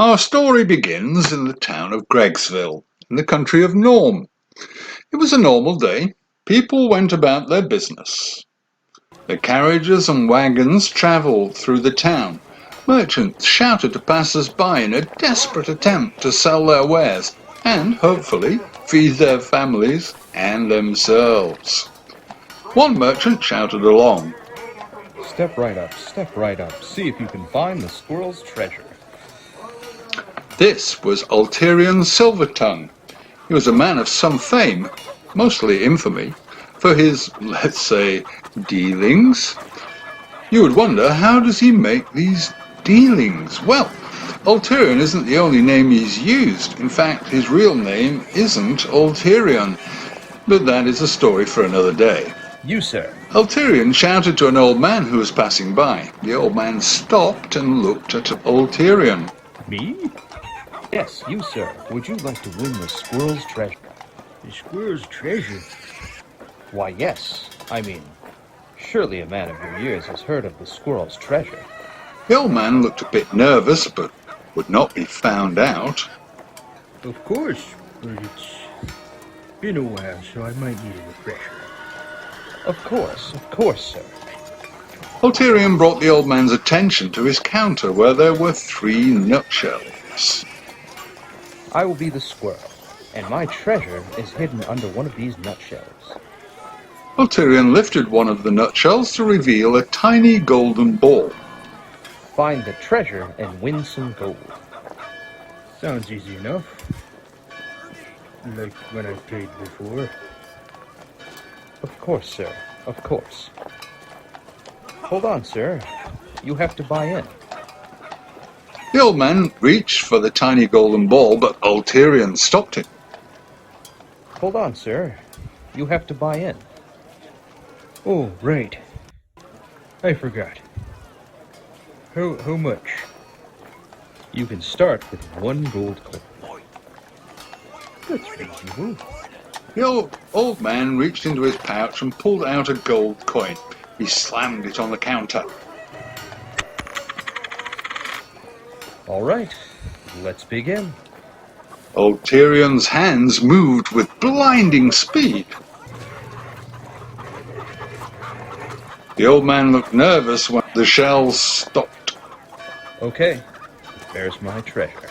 Our story begins in the town of Gregsville, in the country of Norm. It was a normal day. People went about their business. The carriages and wagons travelled through the town. Merchants shouted to passers-by in a desperate attempt to sell their wares and, hopefully, feed their families and themselves. One merchant shouted along, Step right up, see if you can find the squirrel's treasure. This was Ulterion Silvertongue. He was a man of some fame, mostly infamy, for his, let's say, dealings. You would wonder, how does he make these dealings? Well, Ulterion isn't the only name he's used. In fact, his real name isn't Ulterion. But that is a story for another day. You, sir. Ulterion shouted to an old man who was passing by. The old man stopped and looked at Ulterion. Me? Yes, you, sir. Would you like to win the squirrel's treasure? The squirrel's treasure? Why, yes. I mean, surely a man of your years has heard of the squirrel's treasure. The old man looked a bit nervous, but would not be found out. Of course, but it's been a while, so I might need a refresher. Of course, sir. Ulterion brought the old man's attention to his counter, where there were 3 nutshells. I will be the squirrel, and my treasure is hidden under one of these nutshells. Ulterion lifted one of the nutshells to reveal a tiny golden ball. Find the treasure and win some gold. Sounds easy enough. Like when I played before. Of course, sir. Of course. Hold on, sir. You have to buy in. The old man reached for the tiny golden ball, but Ulterion stopped him. Hold on, sir. You have to buy in. Oh, right. I forgot. How much? You can start with 1 gold coin. That's reasonable. The old man reached into his pouch and pulled out a gold coin. He slammed it on the counter. All right, let's begin. Ulterion's hands moved with blinding speed. The old man looked nervous when the shells stopped. Okay, there's my treasure.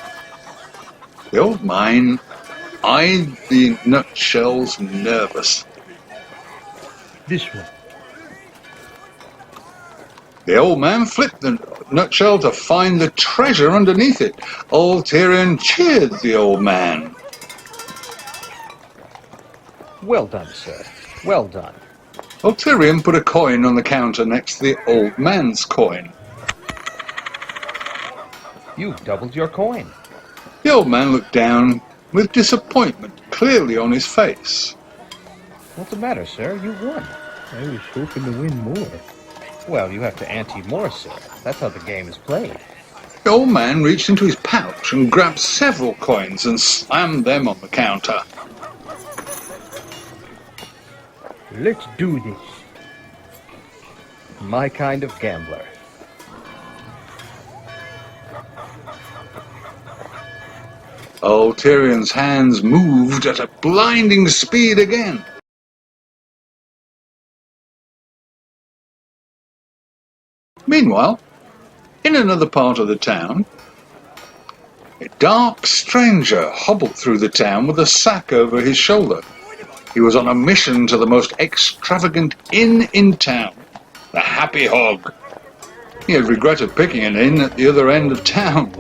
The old man eyed the nutshells nervously. This one. The old man flipped the nutshell to find the treasure underneath it. Ulterion cheered the old man. Well done, sir. Well done. Ulterion put a coin on the counter next to the old man's coin. You've doubled your coin. The old man looked down with disappointment clearly on his face. What's the matter, sir? You won. I was hoping to win more. Well, you have to ante more, sir. That's how the game is played. The old man reached into his pouch and grabbed several coins and slammed them on the counter. Let's do this. My kind of gambler. Ulterion's hands moved at a blinding speed again. Meanwhile, in another part of the town, a dark stranger hobbled through the town with a sack over his shoulder. He was on a mission to the most extravagant inn in town, the Happy Hog. He had regretted picking an inn at the other end of town.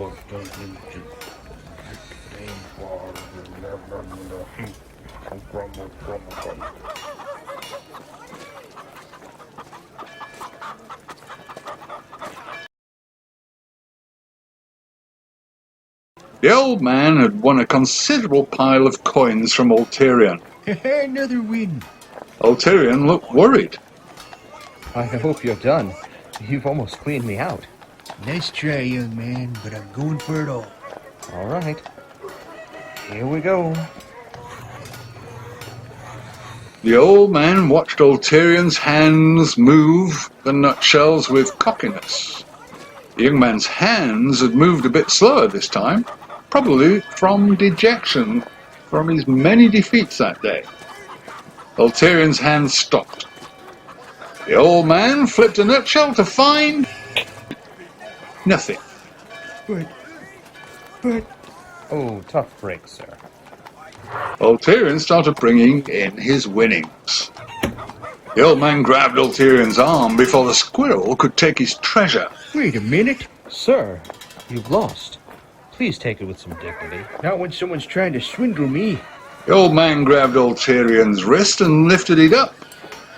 The old man had won a considerable pile of coins from Ulterion. Another win. Ulterion looked worried. I hope you're done. You've almost cleaned me out. Nice try, young man, but I'm going for it all. All right. Here we go. The old man watched Ulterion's hands move the nutshells with cockiness. The young man's hands had moved a bit slower this time, probably from dejection from his many defeats that day. Ulterion's hands stopped. The old man flipped a nutshell to find nothing. But... Oh, tough break, sir. Ulterion started bringing in his winnings. The old man grabbed Ulterion's arm before the squirrel could take his treasure. Wait a minute. Sir, you've lost. Please take it with some dignity. Not when someone's trying to swindle me. The old man grabbed Ulterion's wrist and lifted it up.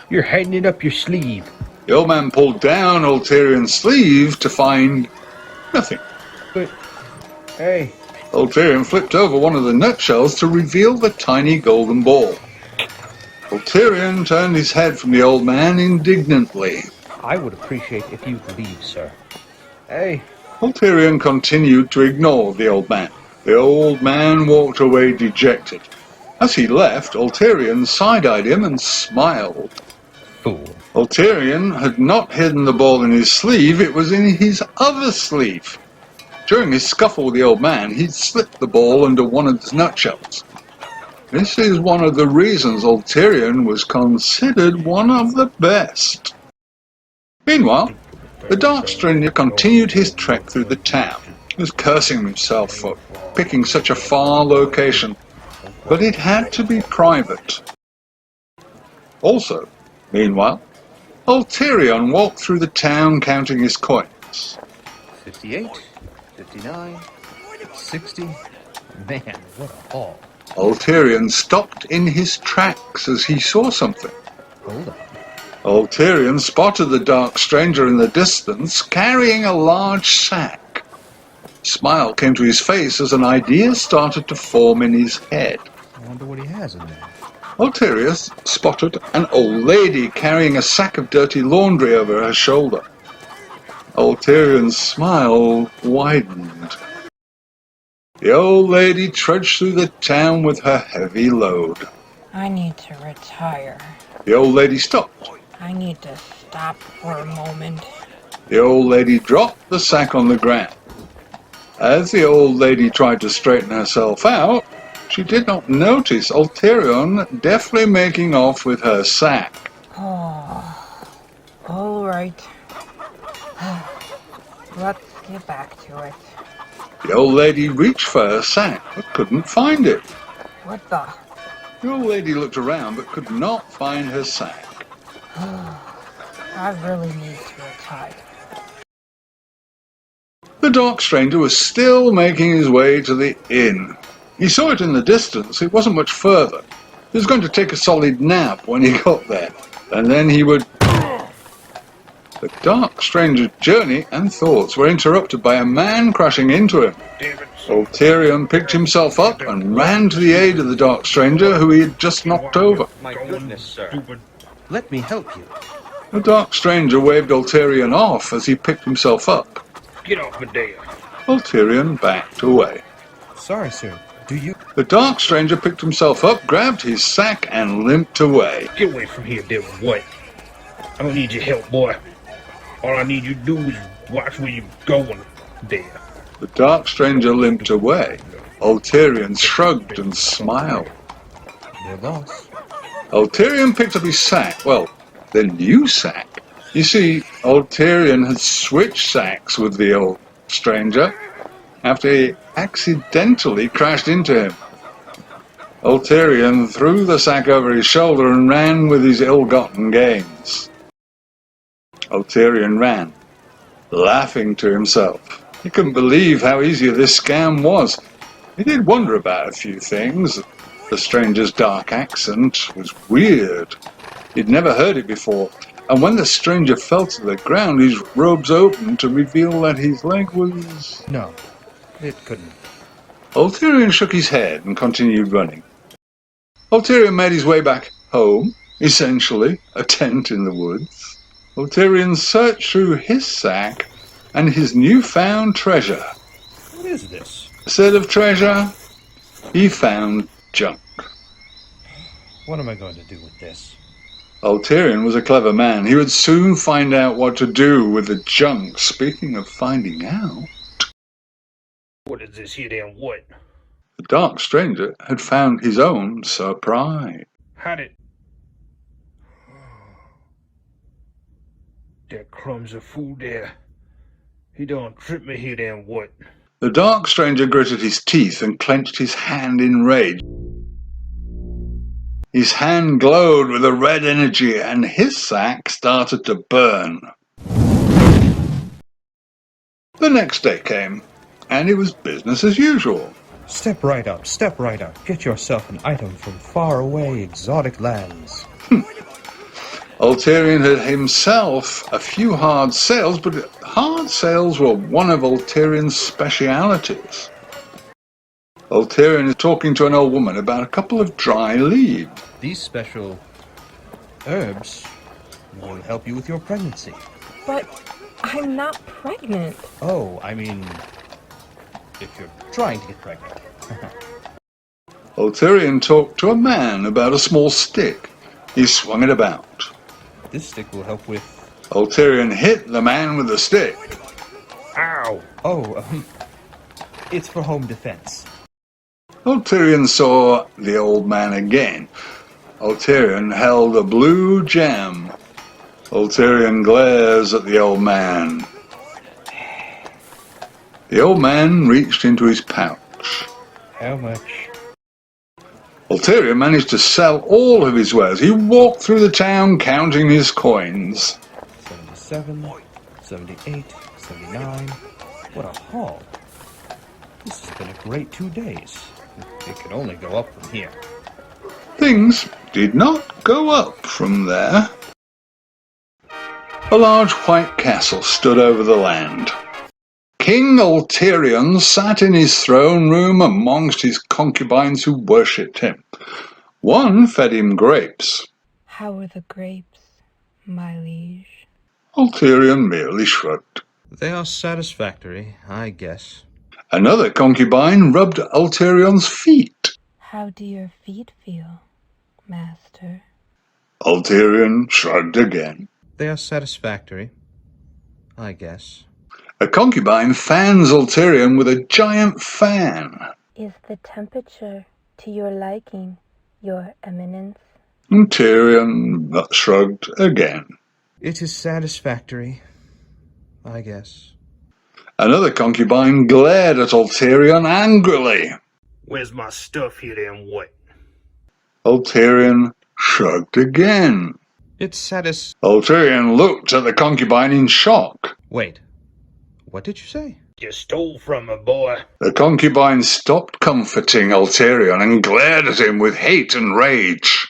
You're hiding it up your sleeve. The old man pulled down Ulterion's sleeve to find nothing. But, hey, Ulterion flipped over one of the nutshells to reveal the tiny golden ball. Ulterion turned his head from the old man indignantly. I would appreciate if you'd leave, sir. hey. Ulterion continued to ignore the old man. The old man walked away dejected. As he left, Ulterion side-eyed him and smiled. Fool. Ulterion had not hidden the ball in his sleeve, it was in his other sleeve. During his scuffle with the old man, he'd slipped the ball under one of his nutshells. This is one of the reasons Ulterion was considered one of the best. Meanwhile, the Dark Stranger continued his trek through the town. He was cursing himself for picking such a far location, but it had to be private. Also, meanwhile, Ulterion walked through the town counting his coins. 58, 59, 60. Man, what a haul. Ulterion stopped in his tracks as he saw something. Hold on. Ulterion spotted the Dark Stranger in the distance, carrying a large sack. A smile came to his face as an idea started to form in his head. I wonder what he has in there. Ulterion spotted an old lady carrying a sack of dirty laundry over her shoulder. Ulterion's smile widened. The old lady trudged through the town with her heavy load. I need to retire. The old lady stopped. I need to stop for a moment. The old lady dropped the sack on the ground. As the old lady tried to straighten herself out, she did not notice Ulterion deftly making off with her sack. Oh, all right. Let's get back to it. The old lady reached for her sack, but couldn't find it. What the? The old lady looked around, but could not find her sack. I really need to retire. The Dark Stranger was still making his way to the inn. He saw it in the distance. It wasn't much further. He was going to take a solid nap when he got there, and then he would... The Dark Stranger's journey and thoughts were interrupted by a man crashing into him. Ulterion picked himself up and ran to the aid of the Dark Stranger, who he had just knocked over. My goodness, sir. Let me help you. The Dark Stranger waved Ulterion off as he picked himself up. Get off of there. Ulterion backed away. Sorry, sir. Do you... The Dark Stranger picked himself up, grabbed his sack, and limped away. Get away from here, devil. What? I don't need your help, boy. All I need you to do is watch where you're going. There. The Dark Stranger limped away. Ulterion shrugged and smiled. You're lost. Ulterion picked up his sack. Well, the new sack. You see, Ulterion had switched sacks with the old stranger after he accidentally crashed into him. Ulterion threw the sack over his shoulder and ran with his ill-gotten gains. Ulterion ran, laughing to himself. He couldn't believe how easy this scam was. He did wonder about a few things. The stranger's dark accent was weird. He'd never heard it before, and when the stranger fell to the ground, his robes opened to reveal that his leg was... No, it couldn't. Ulterion shook his head and continued running. Ulterion made his way back home, essentially a tent in the woods. Ulterion searched through his sack and his newfound treasure. What is this? Instead of treasure, he found junk. What am I going to do with this? Ulterion was a clever man. He would soon find out what to do with the junk. Speaking of finding out, What is this here damn what? the Dark Stranger had found his own surprise. How did... That crumbs of food there. He done tripped me here damn what? The Dark Stranger gritted his teeth and clenched his hand in rage. His hand glowed with a red energy, and his sack started to burn. The next day came, and it was business as usual. Step right up, step right up. Get yourself an item from faraway exotic lands. Ulterion had himself a few hard sales, but hard sales were one of Ulterion's specialities. Ulterion is talking to an old woman about a couple of dry leaves. These special herbs will help you with your pregnancy. But I'm not pregnant. Oh, I mean, if you're trying to get pregnant. Ulterion talked to a man about a small stick. He swung it about. This stick will help with... Ulterion hit the man with the stick. Ow! Oh, it's for home defense. Ulterion saw the old man again. Ulterion held a blue gem. Ulterion glares at the old man. The old man reached into his pouch. How much? Ulterion managed to sell all of his wares. He walked through the town counting his coins. 77, 78, 79. What a haul. This has been a great 2 days. It can only go up from here. Things did not go up from there. A large white castle stood over the land. King Ulterion sat in his throne room amongst his concubines who worshipped him. One fed him grapes. How are the grapes, my liege? Ulterion merely shrugged. They are satisfactory, I guess. Another concubine rubbed Ulterion's feet. How do your feet feel, master? Ulterion shrugged again. They are satisfactory, I guess. A concubine fans Ulterion with a giant fan. Is the temperature to your liking, your eminence? Ulterion shrugged again. It is satisfactory, I guess. Another concubine glared at Ulterion angrily. Where's my stuff here damn what? Ulterion shrugged again. It's Ulterion looked at the concubine in shock. Wait, what did you say? You stole from me, boy. The concubine stopped comforting Ulterion and glared at him with hate and rage.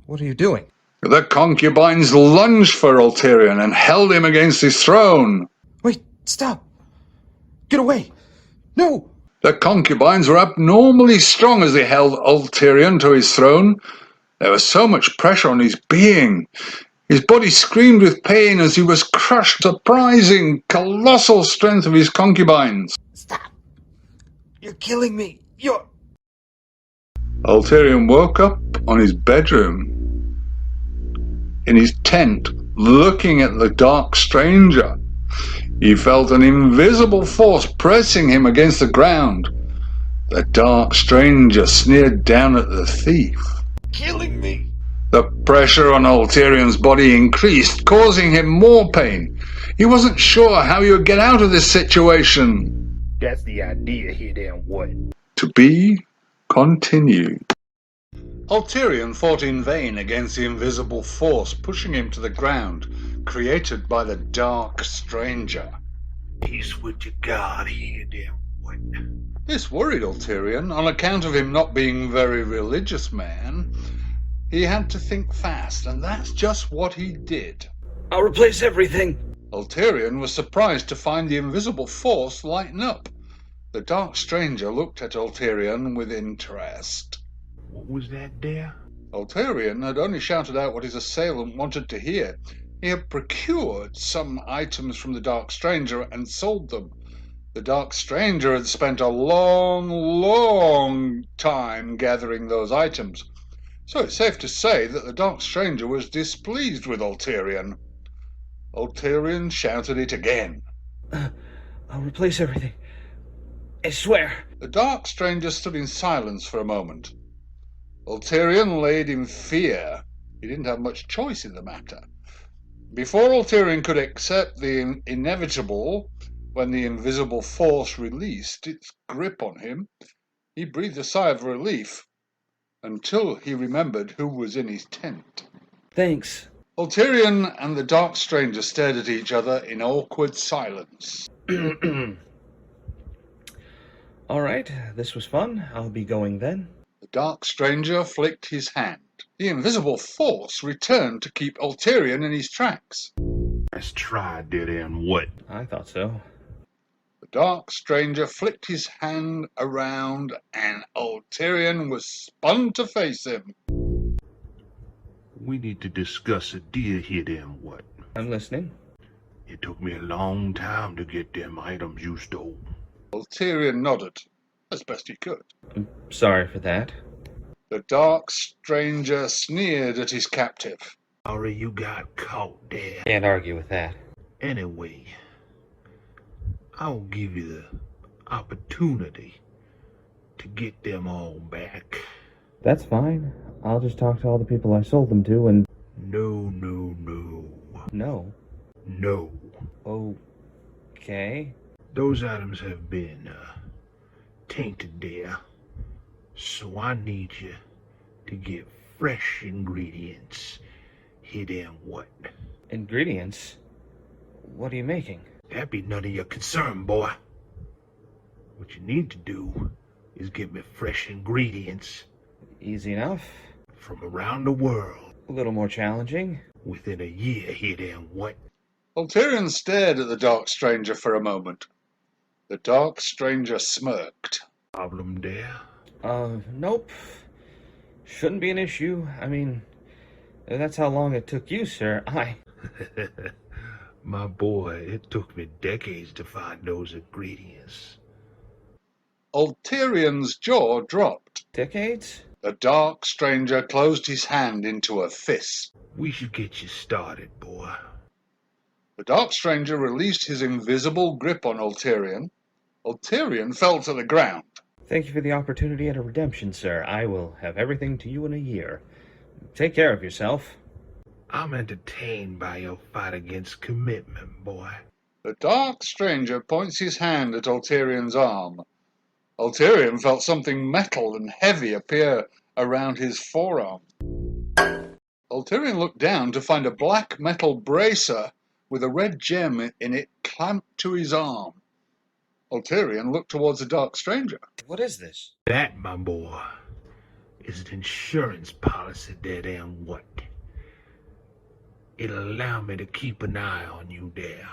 What are you doing? The concubines lunged for Ulterion and held him against his throne. Wait, stop! Get away! No! The concubines were abnormally strong as they held Ulterion to his throne. There was so much pressure on his being. His body screamed with pain as he was crushed. Surprising, colossal strength of his concubines. Stop! You're killing me! You're... Ulterion woke up on his bedroom, in his tent, looking at the Dark Stranger. He felt an invisible force pressing him against the ground. The Dark Stranger sneered down at the thief. killing me! The pressure on Ulterion's body increased, causing him more pain. He wasn't sure how he would get out of this situation. That's the idea here damn what? To be continued. Ulterion fought in vain against the invisible force pushing him to the ground, created by the Dark Stranger. Peace with your God here damn what? This worried Ulterion on account of him not being a very religious man. He had to think fast, and that's just what he did. I'll replace everything. Ulterion was surprised to find the invisible force lighten up. The Dark Stranger looked at Ulterion with interest. What was that there? Ulterion had only shouted out what his assailant wanted to hear. He had procured some items from the Dark Stranger and sold them. The Dark Stranger had spent a long, long time gathering those items. So it's safe to say that the dark stranger was displeased with Ulterion. Ulterion shouted it again. I'll replace everything. I swear. The dark stranger stood in silence for a moment. Ulterion laid in fear. He didn't have much choice in the matter. Before Ulterion could accept the inevitable, when the invisible force released its grip on him, he breathed a sigh of relief, until he remembered who was in his tent. Thanks. Ulterion and the dark stranger stared at each other in awkward silence. All right, this was fun. I'll be going then. The dark stranger flicked his hand. The invisible force returned to keep Ulterion in his tracks. Let's try it and what? I thought so. The dark stranger flicked his hand around, and Ulterion was spun to face him. We need to discuss a deal here and what? I'm listening. It took me a long time to get them items you stole. Ulterion nodded, as best he could. I'm sorry for that. The dark stranger sneered at his captive. Sorry you got caught there. Can't argue with that. Anyway, I'll give you the opportunity to get them all back. That's fine. I'll just talk to all the people I sold them to and... No. No. No. Okay. Those items have been, tainted there. So I need you to get fresh ingredients. Here and what? Ingredients? What are you making? That be none of your concern, boy. What you need to do is get me fresh ingredients Easy enough. from around the world A little more challenging. within a year. Here and what? Ulterion stared at the dark stranger for a moment. The dark stranger smirked. Problem there? Nope. Shouldn't be an issue. I mean, that's how long it took you, sir. My boy, it took me decades to find those ingredients. Ulterion's jaw dropped. Decades? The dark stranger closed his hand into a fist. We should get you started, boy. The dark stranger released his invisible grip on Ulterion. Ulterion fell to the ground. Thank you for the opportunity at a redemption, sir. I will have everything to you in a year. Take care of yourself. I'm entertained by your fight against commitment, boy. The dark stranger points his hand at Ulterion's arm. Ulterion felt something metal and heavy appear around his forearm. Ulterion looked down to find a black metal bracer with a red gem in it clamped to his arm. Ulterion looked towards the dark stranger. What is this? That, my boy, is an insurance policy that and what? It'll allow me to keep an eye on you there.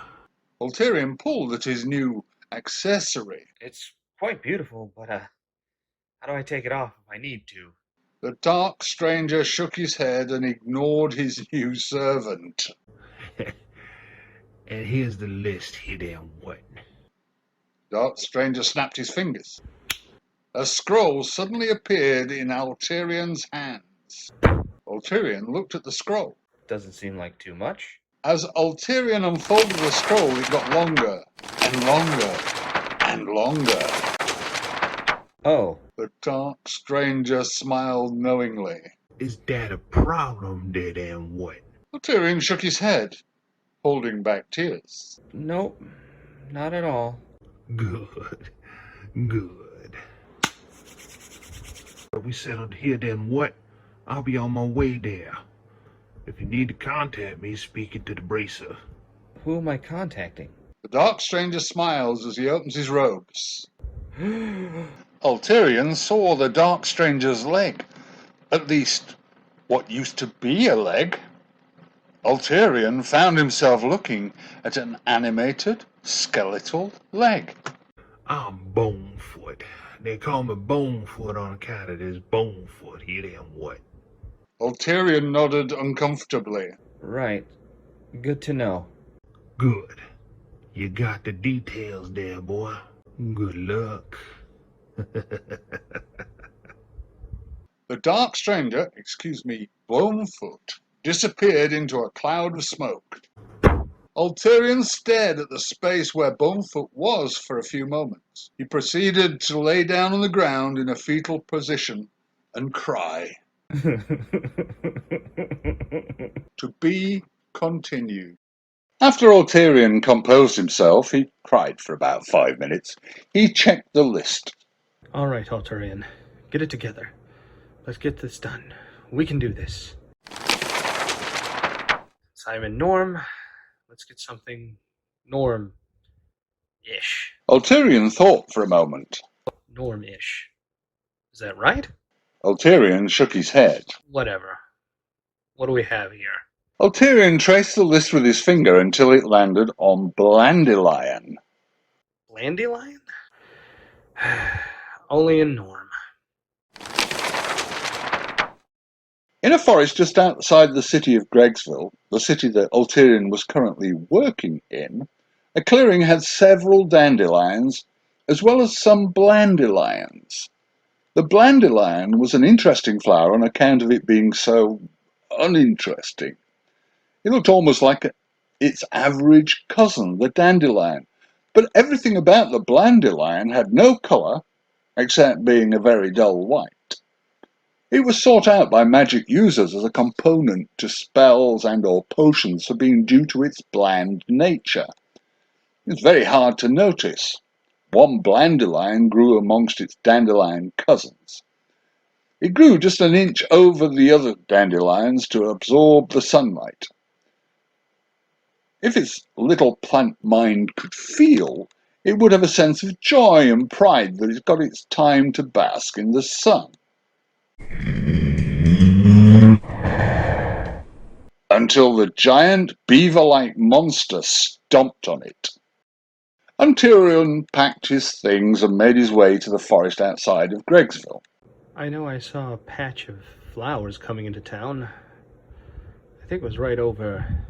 Ulterion pulled at his new accessory. It's quite beautiful, but, how do I take it off if I need to? The dark stranger shook his head and ignored his new servant. And here's the list here and what? Dark stranger snapped his fingers. A scroll suddenly appeared in Ulterion's hands. Ulterion looked at the scroll. Doesn't seem like too much. As Ulterion unfolded the scroll, it got longer and longer and longer. Oh. The dark stranger smiled knowingly. Is that a problem there and what? Ulterion shook his head, holding back tears. Nope. Not at all. Good. But we settled here then what? I'll be on my way there. If you need to contact me, speaking to the bracer. Who am I contacting? The dark stranger smiles as he opens his robes. Ulterion saw the dark stranger's leg. At least, what used to be a leg. Ulterion found himself looking at an animated, skeletal leg. I'm Bonefoot. They call me Bonefoot on account of this Bonefoot here and what? Ulterion nodded uncomfortably. Right. Good to know. Good. You got the details there, boy. Good luck. The dark stranger, Bonefoot, disappeared into a cloud of smoke. Ulterion stared at the space where Bonefoot was for a few moments. He proceeded to lay down on the ground in a fetal position and cry. To be continued. After Ulterion composed himself, he cried for about 5 minutes. He checked the list. All right, Ulterion. Get it together. Let's get this done. We can do this. Simon Norm. Let's get something Norm-ish. Ulterion thought for a moment. Norm-ish. Is that right? Ulterion shook his head. Whatever. What do we have here? Ulterion traced the list with his finger until it landed on Blandelion. Blandelion? Only in Norm. In a forest just outside the city of Gregsville, the city that Ulterion was currently working in, a clearing had several dandelions, as well as some blandelions. The blandelion was an interesting flower on account of it being so uninteresting. It looked almost like its average cousin, the dandelion, but everything about the blandelion had no colour, except being a very dull white. It was sought out by magic users as a component to spells and or potions for being due to its bland nature. It was very hard to notice. One blandelion grew amongst its dandelion cousins. It grew just an inch over the other dandelions to absorb the sunlight. If its little plant mind could feel, it would have a sense of joy and pride that it's got its time to bask in the sun. Until the giant beaver-like monster stomped on it. Ulterion packed his things and made his way to the forest outside of Gregsville. I know I saw a patch of flowers coming into town. I think it was right over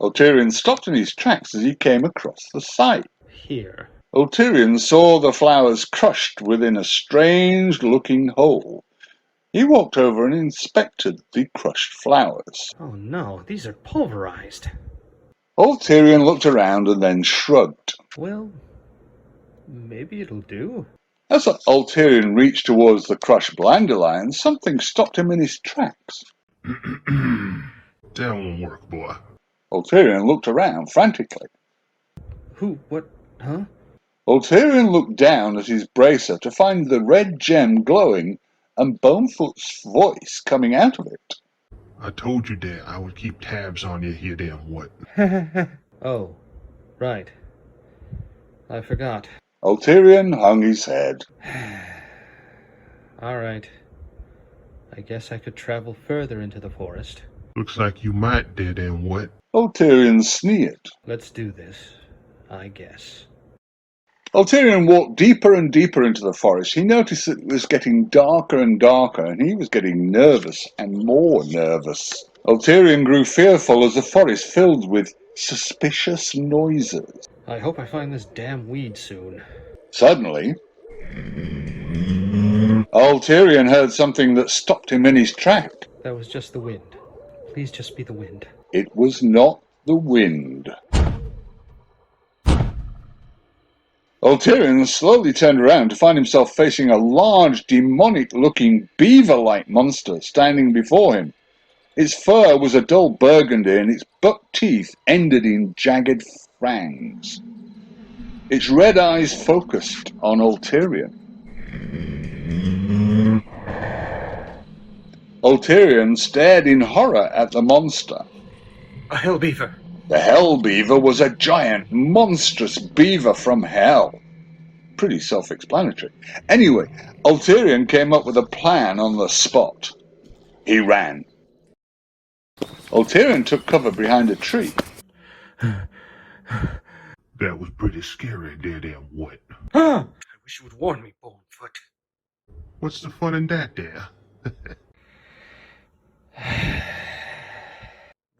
Ulterion stopped in his tracks as he came across the site. here. Ulterion saw the flowers crushed within a strange-looking hole. He walked over and inspected the crushed flowers. Oh no, these are pulverized. Ulterion looked around and then shrugged. Well, maybe it'll do. As Ulterion reached towards the crushed blandelion, something stopped him in his tracks. That won't work, boy. Ulterion looked around frantically. Who? What? Huh? Ulterion looked down at his bracer to find the red gem glowing and Bonefoot's voice coming out of it. I told you that I would keep tabs on you here, damn what. Oh, right. I forgot. Ulterion hung his head. All right. I guess I could travel further into the forest. Looks like you might, dear damn what. Ulterion sneered. Let's do this, I guess. Ulterion walked deeper and deeper into the forest. He noticed that it was getting darker and darker, and he was getting nervous and more nervous. Ulterion grew fearful as the forest filled with suspicious noises. I hope I find this damn weed soon. Suddenly, Ulterion heard something that stopped him in his track. That was just the wind. Please just be the wind. It was not the wind. Ulterion slowly turned around to find himself facing a large, demonic-looking beaver-like monster standing before him. Its fur was a dull burgundy, and its buck teeth ended in jagged fangs. Its red eyes focused on Ulterion. Ulterion stared in horror at the monster. A hell beaver. The hell beaver was a giant, monstrous beaver from hell. Pretty self-explanatory. Anyway, Ulterion came up with a plan on the spot. He ran. Ulterion took cover behind a tree. That was pretty scary, dear damn what. I wish you would warn me, Bonefoot. What's the fun in that, there?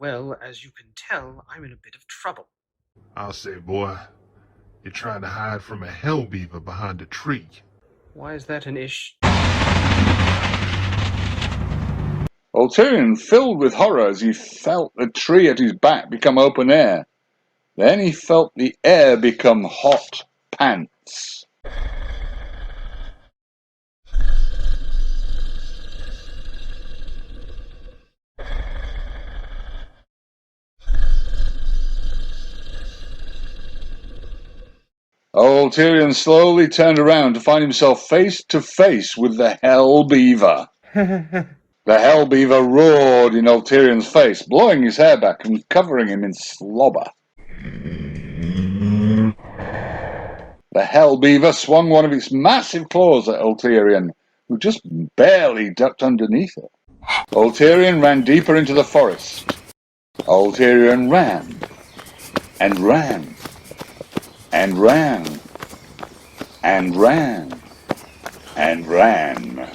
Well, as you can tell, I'm in a bit of trouble. I'll say, boy, you're trying to hide from a hell beaver behind a tree. Why is that an ish? Ulterion filled with horror as he felt the tree at his back become open air. Then he felt the air become hot pants. Ulterion slowly turned around to find himself face to face with the Hell Beaver. The Hell Beaver roared in Ulterion's face, blowing his hair back and covering him in slobber. The Hell Beaver swung one of its massive claws at Ulterion, who just barely ducked underneath it. Ulterion ran deeper into the forest. Ulterion ran, and ran, and ran, and ran, and ran,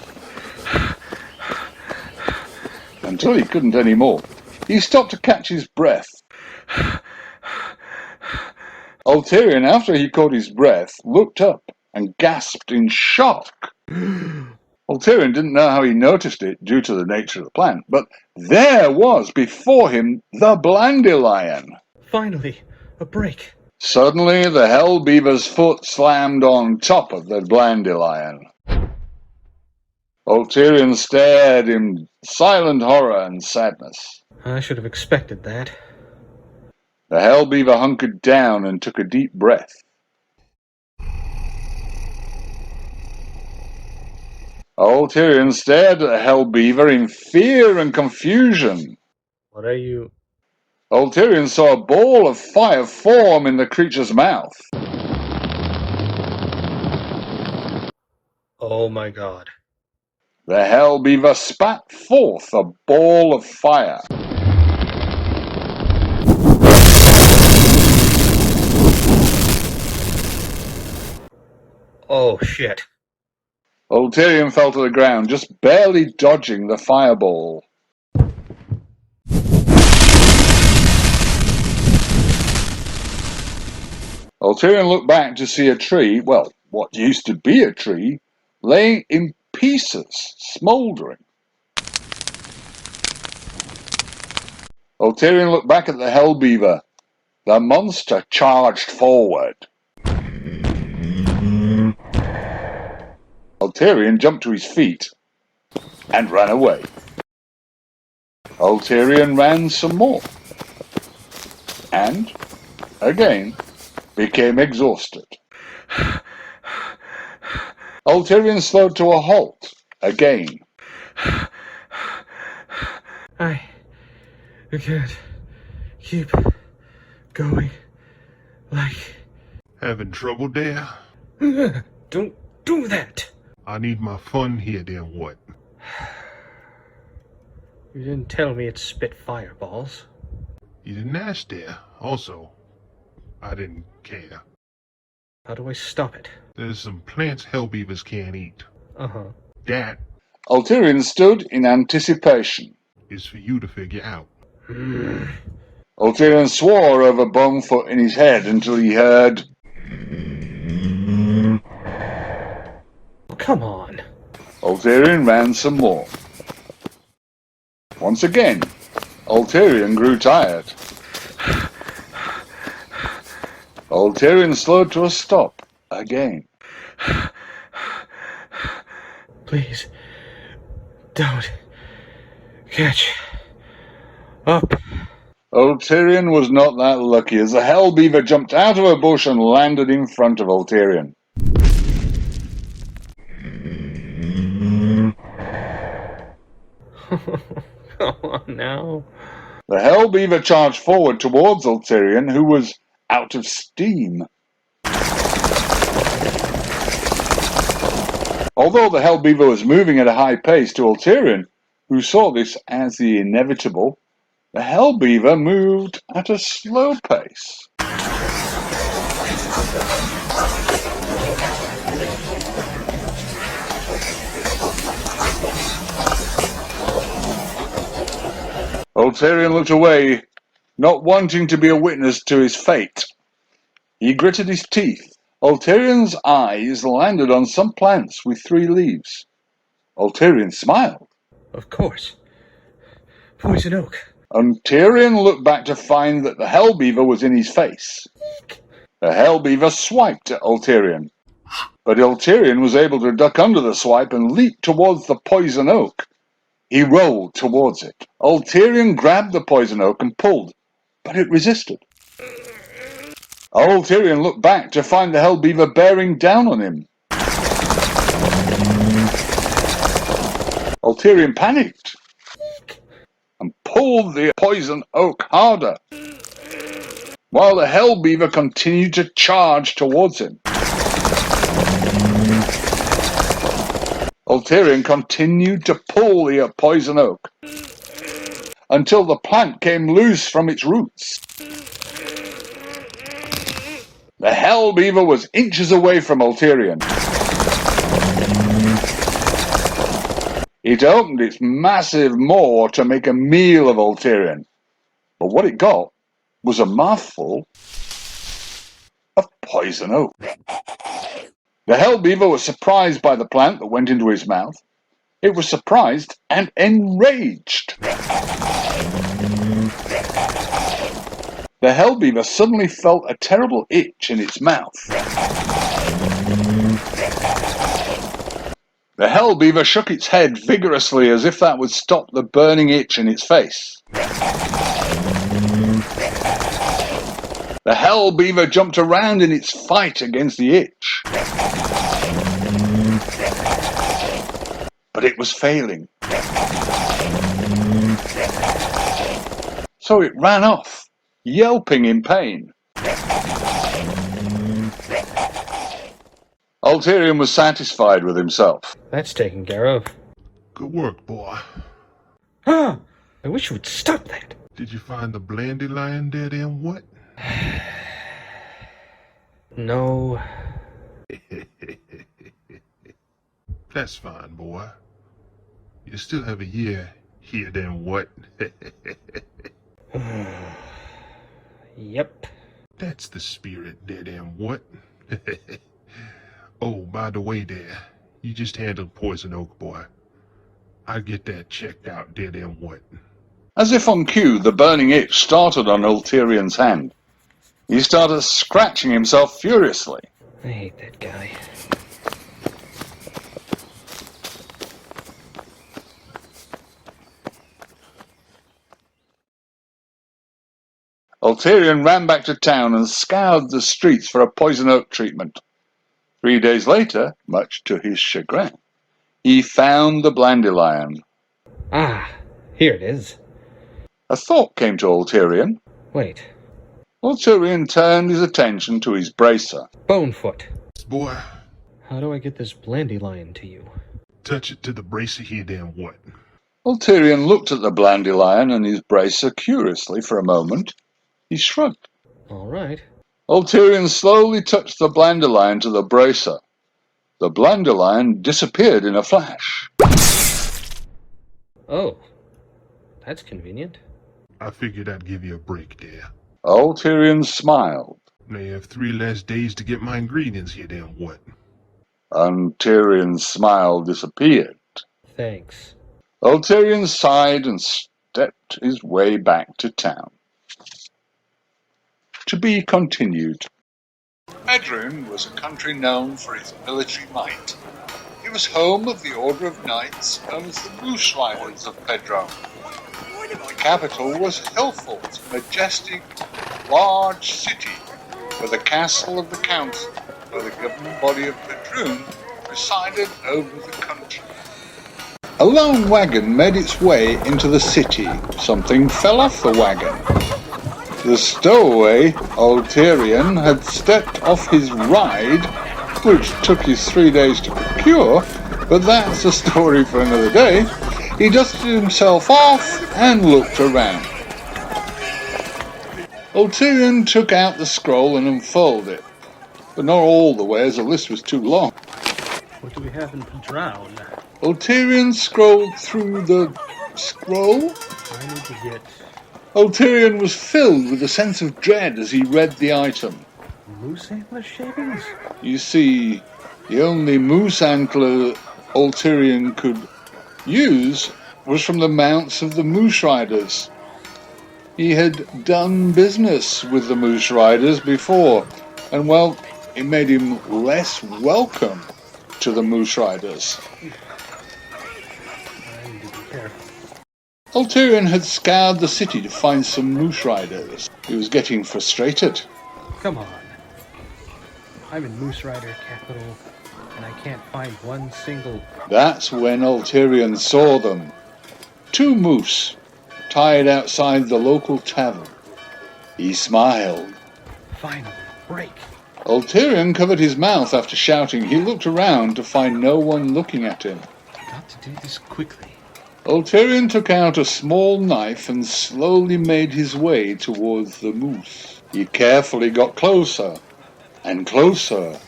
until he couldn't any more. He stopped to catch his breath. Ulterion, after he caught his breath, looked up and gasped in shock. Ulterion didn't know how he noticed it due to the nature of the plant, but there was before him the Blandelion. Finally, a break. Suddenly, the Hell Beaver's foot slammed on top of the Blandelion. Ulterion stared in silent horror and sadness. I should have expected that. The Hell Beaver hunkered down and took a deep breath. Ulterion stared at the Hell Beaver in fear and confusion. What are you... Ulterion saw a ball of fire form in the creature's mouth. Oh my god. The Hell Beaver spat forth a ball of fire. Oh shit. Ulterion fell to the ground, just barely dodging the fireball. Ulterion looked back to see a tree, well, what used to be a tree, laying in pieces, smouldering. Ulterion looked back at the Hell Beaver. The monster charged forward. Ulterion jumped to his feet and ran away. Ulterion ran some more, and, again, became exhausted. Ulterion slowed to a halt, again. I can't keep going like... Having trouble there? Don't do that! I need my fun here, then what? You didn't tell me it spit fireballs. You didn't ask there. Also, I didn't care. How do I stop it? There's some plants hellbeavers can't eat. Uh-huh. That Ulterion stood in anticipation. is for you to figure out. Ulterion swore over Bonefoot in his head until he heard... Oh, come on. Ulterion ran some more. Once again, Ulterion grew tired. Ulterion slowed to a stop, again. Please, don't catch up. Ulterion was not that lucky as the Hell Beaver jumped out of a bush and landed in front of Ulterion. Come on now. The Hell Beaver charged forward towards Ulterion, who was out of steam. Although the Hell Beaver was moving at a high pace to Ulterion, who saw this as the inevitable, the Hell Beaver moved at a slow pace. Ulterion looked away, not wanting to be a witness to his fate. He gritted his teeth. Ulterion's eyes landed on some plants with 3 leaves. Ulterion smiled. Of course. Poison oak. Ulterion looked back to find that the hell beaver was in his face. The hell beaver swiped at Ulterion, but Ulterion was able to duck under the swipe and leap towards the poison oak. He rolled towards it. Ulterion grabbed the poison oak and pulled, but it resisted. Ulterion looked back to find the hell beaver bearing down on him. Ulterion panicked and pulled the poison oak harder, while the hell beaver continued to charge towards him. Ulterion continued to pull the poison oak until the plant came loose from its roots. The hell beaver was inches away from Ulterion. It opened its massive maw to make a meal of Ulterion, but what it got was a mouthful of poison oak. The hell beaver was surprised by the plant that went into his mouth. It was surprised and enraged. The hell beaver suddenly felt a terrible itch in its mouth. The hell beaver shook its head vigorously as if that would stop the burning itch in its face. The hell beaver jumped around in its fight against the itch. But it was failing. So it ran off, yelping in pain. Ulterion was satisfied with himself. That's taken care of. Good work, boy. Ah! I wish you would stop that. Did you find the dandelion dead and what? No. That's fine, boy. You still have a year here, then what? Yep. That's the spirit, dead and what? Oh, by the way there, you just handled poison oak, boy. I'll get that checked out, dead and what? As if on cue, the burning itch started on Ulterion's hand. He started scratching himself furiously. I hate that guy. Ulterion ran back to town and scoured the streets for a poison oak treatment. 3 days later, much to his chagrin, he found the dandelion. Ah, here it is. A thought came to Ulterion. Wait. Ulterion turned his attention to his bracer. Bonefoot. Boy, How do I get this dandelion to you? touch it to the bracer here, then what? Ulterion looked at the dandelion and his bracer curiously for a moment. He shrugged. All right. Ulterion slowly touched the dandelion to the bracer. The dandelion disappeared in a flash. Oh, that's convenient. I figured I'd give you a break there. Ulterion smiled. Now you have 3 less days to get my ingredients here, then what? Ulterion's smile disappeared. Thanks. Ulterion sighed and stepped his way back to town. To be continued. Pedron was a country known for its military might. It was home of the Order of Knights known as the Moose Riders of Pedron. The capital was Hilfort, a majestic, large city with the castle of the council, where the governing body of Pedron presided over the country. A lone wagon made its way into the city. Something fell off the wagon. The stowaway, Ulterion, had stepped off his ride, which took his 3 days to procure, but that's a story for another day. He dusted himself off and looked around. Ulterion took out the scroll and unfolded it, but not all the way as the list was too long. What do we have in Drown? Ulterion scrolled through the scroll. I need to get Ulterion was filled with a sense of dread as he read the item. moose antler shavings? You see, the only moose antler Ulterion could use was from the mounts of the Moose Riders. He had done business with the Moose Riders before, and well, it made him less welcome to the Moose Riders. I need to be careful. Ulterion had scoured the city to find some Moose Riders. He was getting frustrated. Come on. I'm in Moose Rider capital, and I can't find one single... That's when Ulterion saw them. 2 moose, tied outside the local tavern. He smiled. Finally, break. Ulterion covered his mouth after shouting. He looked around to find no one looking at him. Got to do this quickly. Ulterion took out a small knife and slowly made his way towards the moose. He carefully got closer, and closer,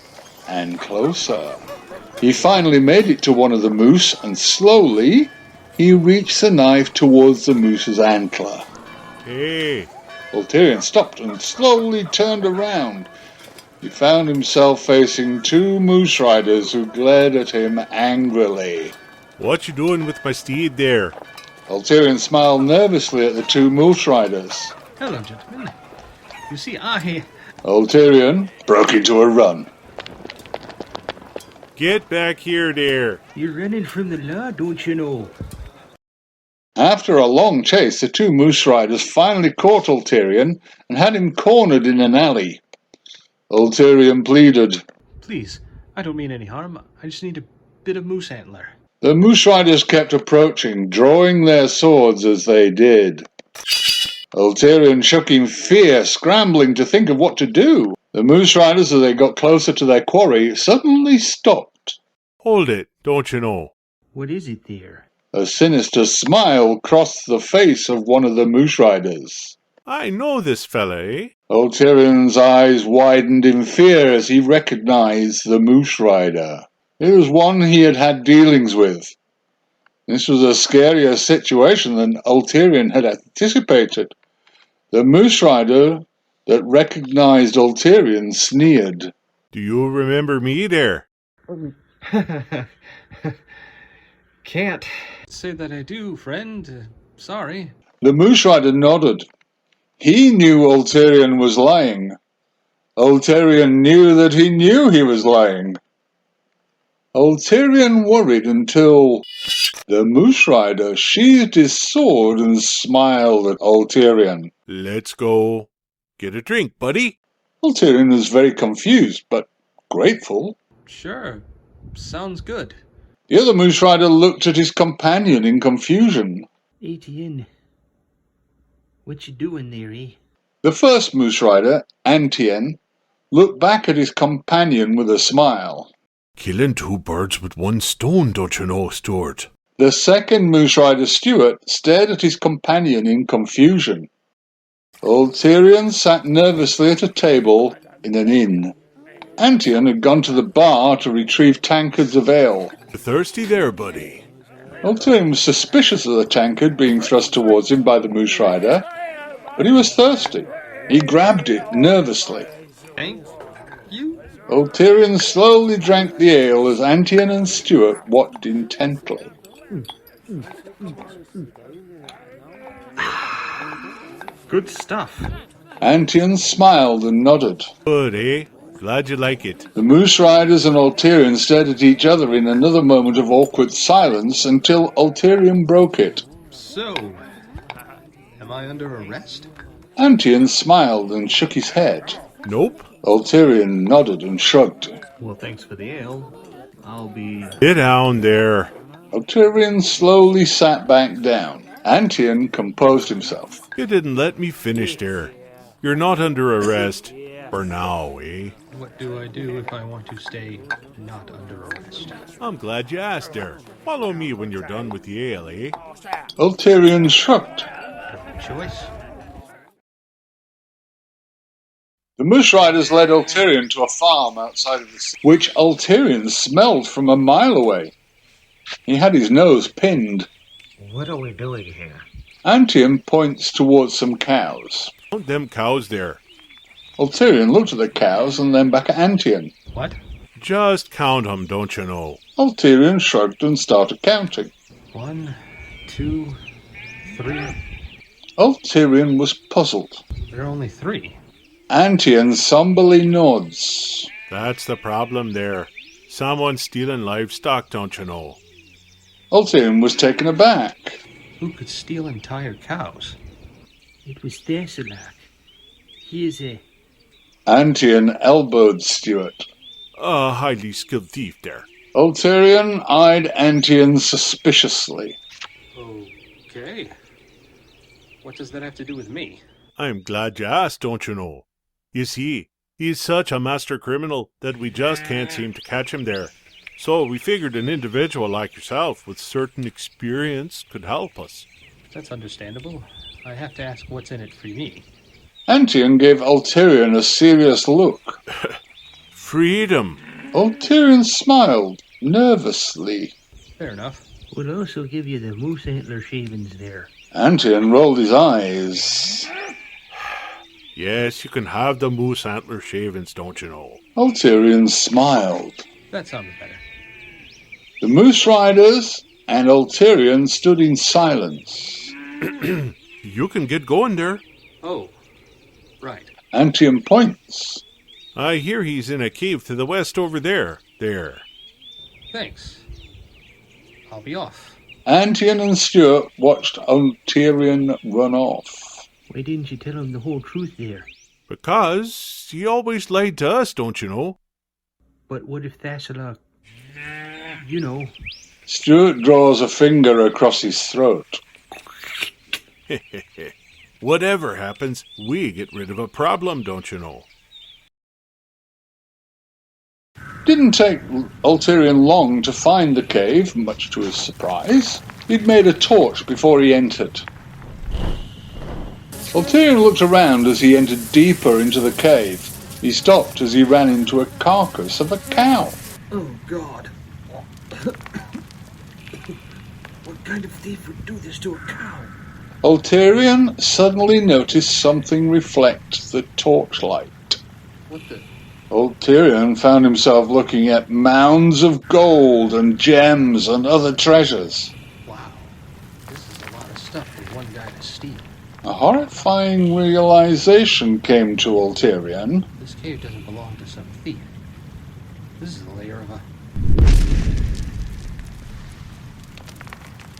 and closer. He finally made it to one of the moose, and slowly he reached the knife towards the moose's antler. Hey! Ulterion stopped and slowly turned around. He found himself facing 2 Moose Riders who glared at him angrily. What you doing with my steed there? Ulterion smiled nervously at the 2 Moose Riders. Hello, gentlemen. You see, Ulterion broke into a run. Get back here there! You're running from the law, don't you know? After a long chase, the 2 Moose Riders finally caught Ulterion and had him cornered in an alley. Ulterion pleaded. Please, I don't mean any harm. I just need a bit of moose antler. The Moose Riders kept approaching, drawing their swords as they did. Ulterion shook in fear, scrambling to think of what to do. The Moose Riders, as they got closer to their quarry, suddenly stopped. Hold it, don't you know? What is it there? A sinister smile crossed the face of one of the Moose Riders. I know this fella, eh? Ulterion's eyes widened in fear as he recognized the Moose Rider. It was one he had had dealings with. This was a scarier situation than Ulterion had anticipated. The Moose Rider that recognized Ulterion sneered. Do you remember me there? Can't say that I do, friend. Sorry. The Moose Rider nodded. He knew Ulterion was lying. Ulterion knew that he knew he was lying. Ulterion worried until the Moose Rider sheathed his sword and smiled at Ulterion. Let's go. Get a drink, buddy. Ulterion was very confused, but grateful. Sure. Sounds good. The other Moose Rider looked at his companion in confusion. Etienne, what you doing there, eh? The first Moose Rider, Antien, looked back at his companion with a smile. Killing 2 birds with 1 stone, don't you know, Stuart? The second Moose Rider, Stuart, stared at his companion in confusion. Ulterion sat nervously at a table in an inn. Antien had gone to the bar to retrieve tankards of ale. You thirsty there, buddy? Ulterion was suspicious of the tankard being thrust towards him by the Moose Rider, but he was thirsty. He grabbed it nervously. Thank you. Ulterion slowly drank the ale as Antien and Stuart watched intently. Good stuff. Antien smiled and nodded. Good, eh? Glad you like it. The Moose Riders and Ulterion stared at each other in another moment of awkward silence until Ulterion broke it. So, am I under arrest? Antien smiled and shook his head. Nope. Ulterion nodded and shrugged. Well, thanks for the ale. I'll be... Get down there. Ulterion slowly sat back down. Antien composed himself. You didn't let me finish there. You're not under arrest. For now, eh? What do I do if I want to stay not under arrest? I'm glad you asked there. Follow me when you're done with the ale, eh? Ulterion shrugged. Choice? The Moose Riders led Ulterion to a farm outside of the city, which Ulterion smelled from a mile away. He had his nose pinned. What are we doing here? Antien points towards some cows. Count them cows there. Ulterion looked at the cows and then back at Antien. What? Just count 'em, don't you know? Ulterion shrugged and started counting. 1, 2, 3. Ulterion was puzzled. There are only 3. Antion somberly nods. That's the problem there. Someone's stealing livestock, don't you know? Ulterion was taken aback. Who could steal entire cows? It was Thessalak. He is a... Antion elbowed Stuart. A highly skilled thief there. Ulterion eyed Antion suspiciously. Okay. What does that have to do with me? I'm glad you asked, don't you know? You see, he's such a master criminal that we just can't seem to catch him there. So we figured an individual like yourself with certain experience could help us. That's understandable. I have to ask what's in it for me. Antion gave Ulterion a serious look. Freedom! Ulterion smiled nervously. Fair enough. We'll also give you the moose antler shavings there. Antion rolled his eyes. Yes, you can have the moose antler shavings, don't you know? Ulterion smiled. That sounded better. The Moose Riders and Ulterion stood in silence. You can get going there. Oh, right. Antion points. I hear he's in a cave to the west over there. There. Thanks. I'll be off. Antion and Stuart watched Ulterion run off. Why didn't you tell him the whole truth there? Because he always lied to us, don't you know? But what if Thessalak... You know... Stuart draws a finger across his throat. Whatever happens, we get rid of a problem, don't you know? Didn't take Ulterion long to find the cave, much to his surprise. He'd made a torch before he entered. Ulterion looked around as he entered deeper into the cave. He stopped as he ran into a carcass of a cow. Oh, God. What kind of thief would do this to a cow? Ulterion suddenly noticed something reflect the torchlight. What the... Ulterion found himself looking at mounds of gold and gems and other treasures. Wow. This is a lot of stuff for one guy to steal. A horrifying realization came to Ulterion. This cave doesn't belong to some thief. This is the lair of a...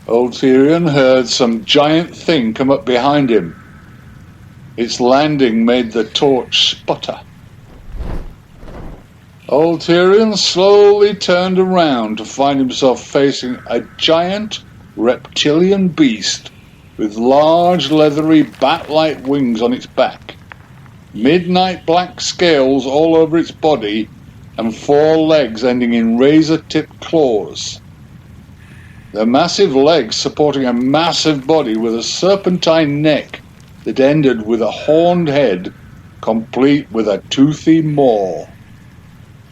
Ulterion heard some giant thing come up behind him. Its landing made the torch sputter. Ulterion slowly turned around to find himself facing a giant reptilian beast with large leathery bat-like wings on its back, midnight black scales all over its body, and 4 legs ending in razor-tipped claws. The massive legs supporting a massive body with a serpentine neck that ended with a horned head, complete with a toothy maw.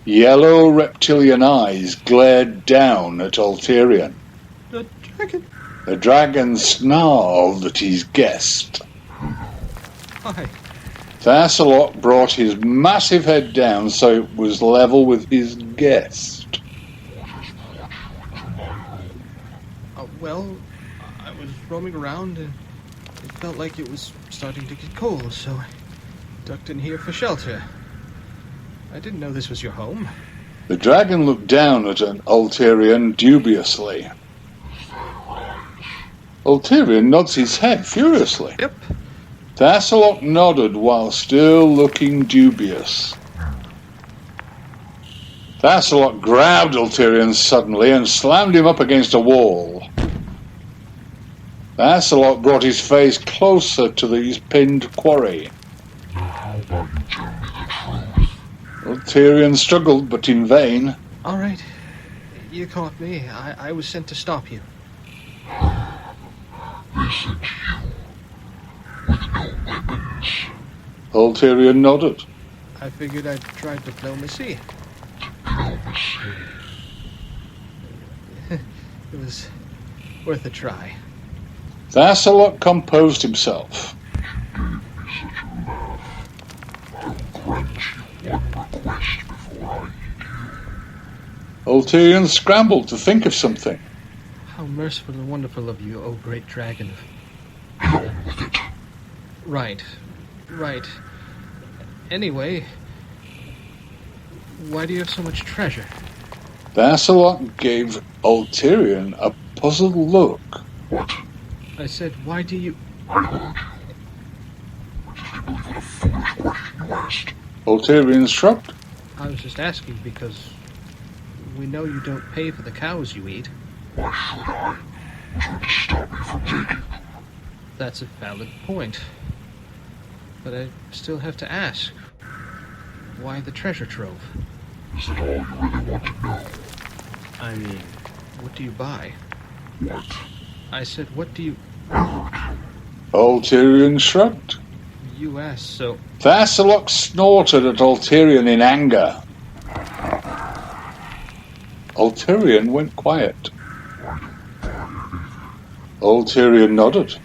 Yellow reptilian eyes glared down at Ulterion. The dragon! The dragon snarled at his guest. Hi. Thassalok brought his massive head down so it was level with his guest. Well, I was roaming around and it felt like it was starting to get cold, so I ducked in here for shelter. I didn't know this was your home. The dragon looked down at an Ulterion dubiously. Ulterion nods his head furiously. Yep. Thassalok nodded while still looking dubious. Thassalok grabbed Ulterion suddenly and slammed him up against a wall. Thassalok brought his face closer to his pinned quarry. Ulterion struggled, but in vain. All right. You caught me. I was sent to stop you. Ulterion nodded. I figured I'd try diplomacy. It was worth a try. Thassalok composed himself. Ulterion scrambled to think of something. How merciful and wonderful of you, O great dragon of... Right. Anyway, why do you have so much treasure? Lancelot gave Ulterion a puzzled look. I said, why do you... Ulterion shrugged. I was just asking because we know you don't pay for the cows you eat. Why should I? Trying to stop me from digging. That's a valid point. But I still have to ask. Why the treasure trove? Is that all you really want to know? I mean, what do you buy? What? I said, what do you... Ulterion shrugged. You asked, so... Lancelot snorted at Ulterion in anger. Ulterion went quiet. Ulterion nodded.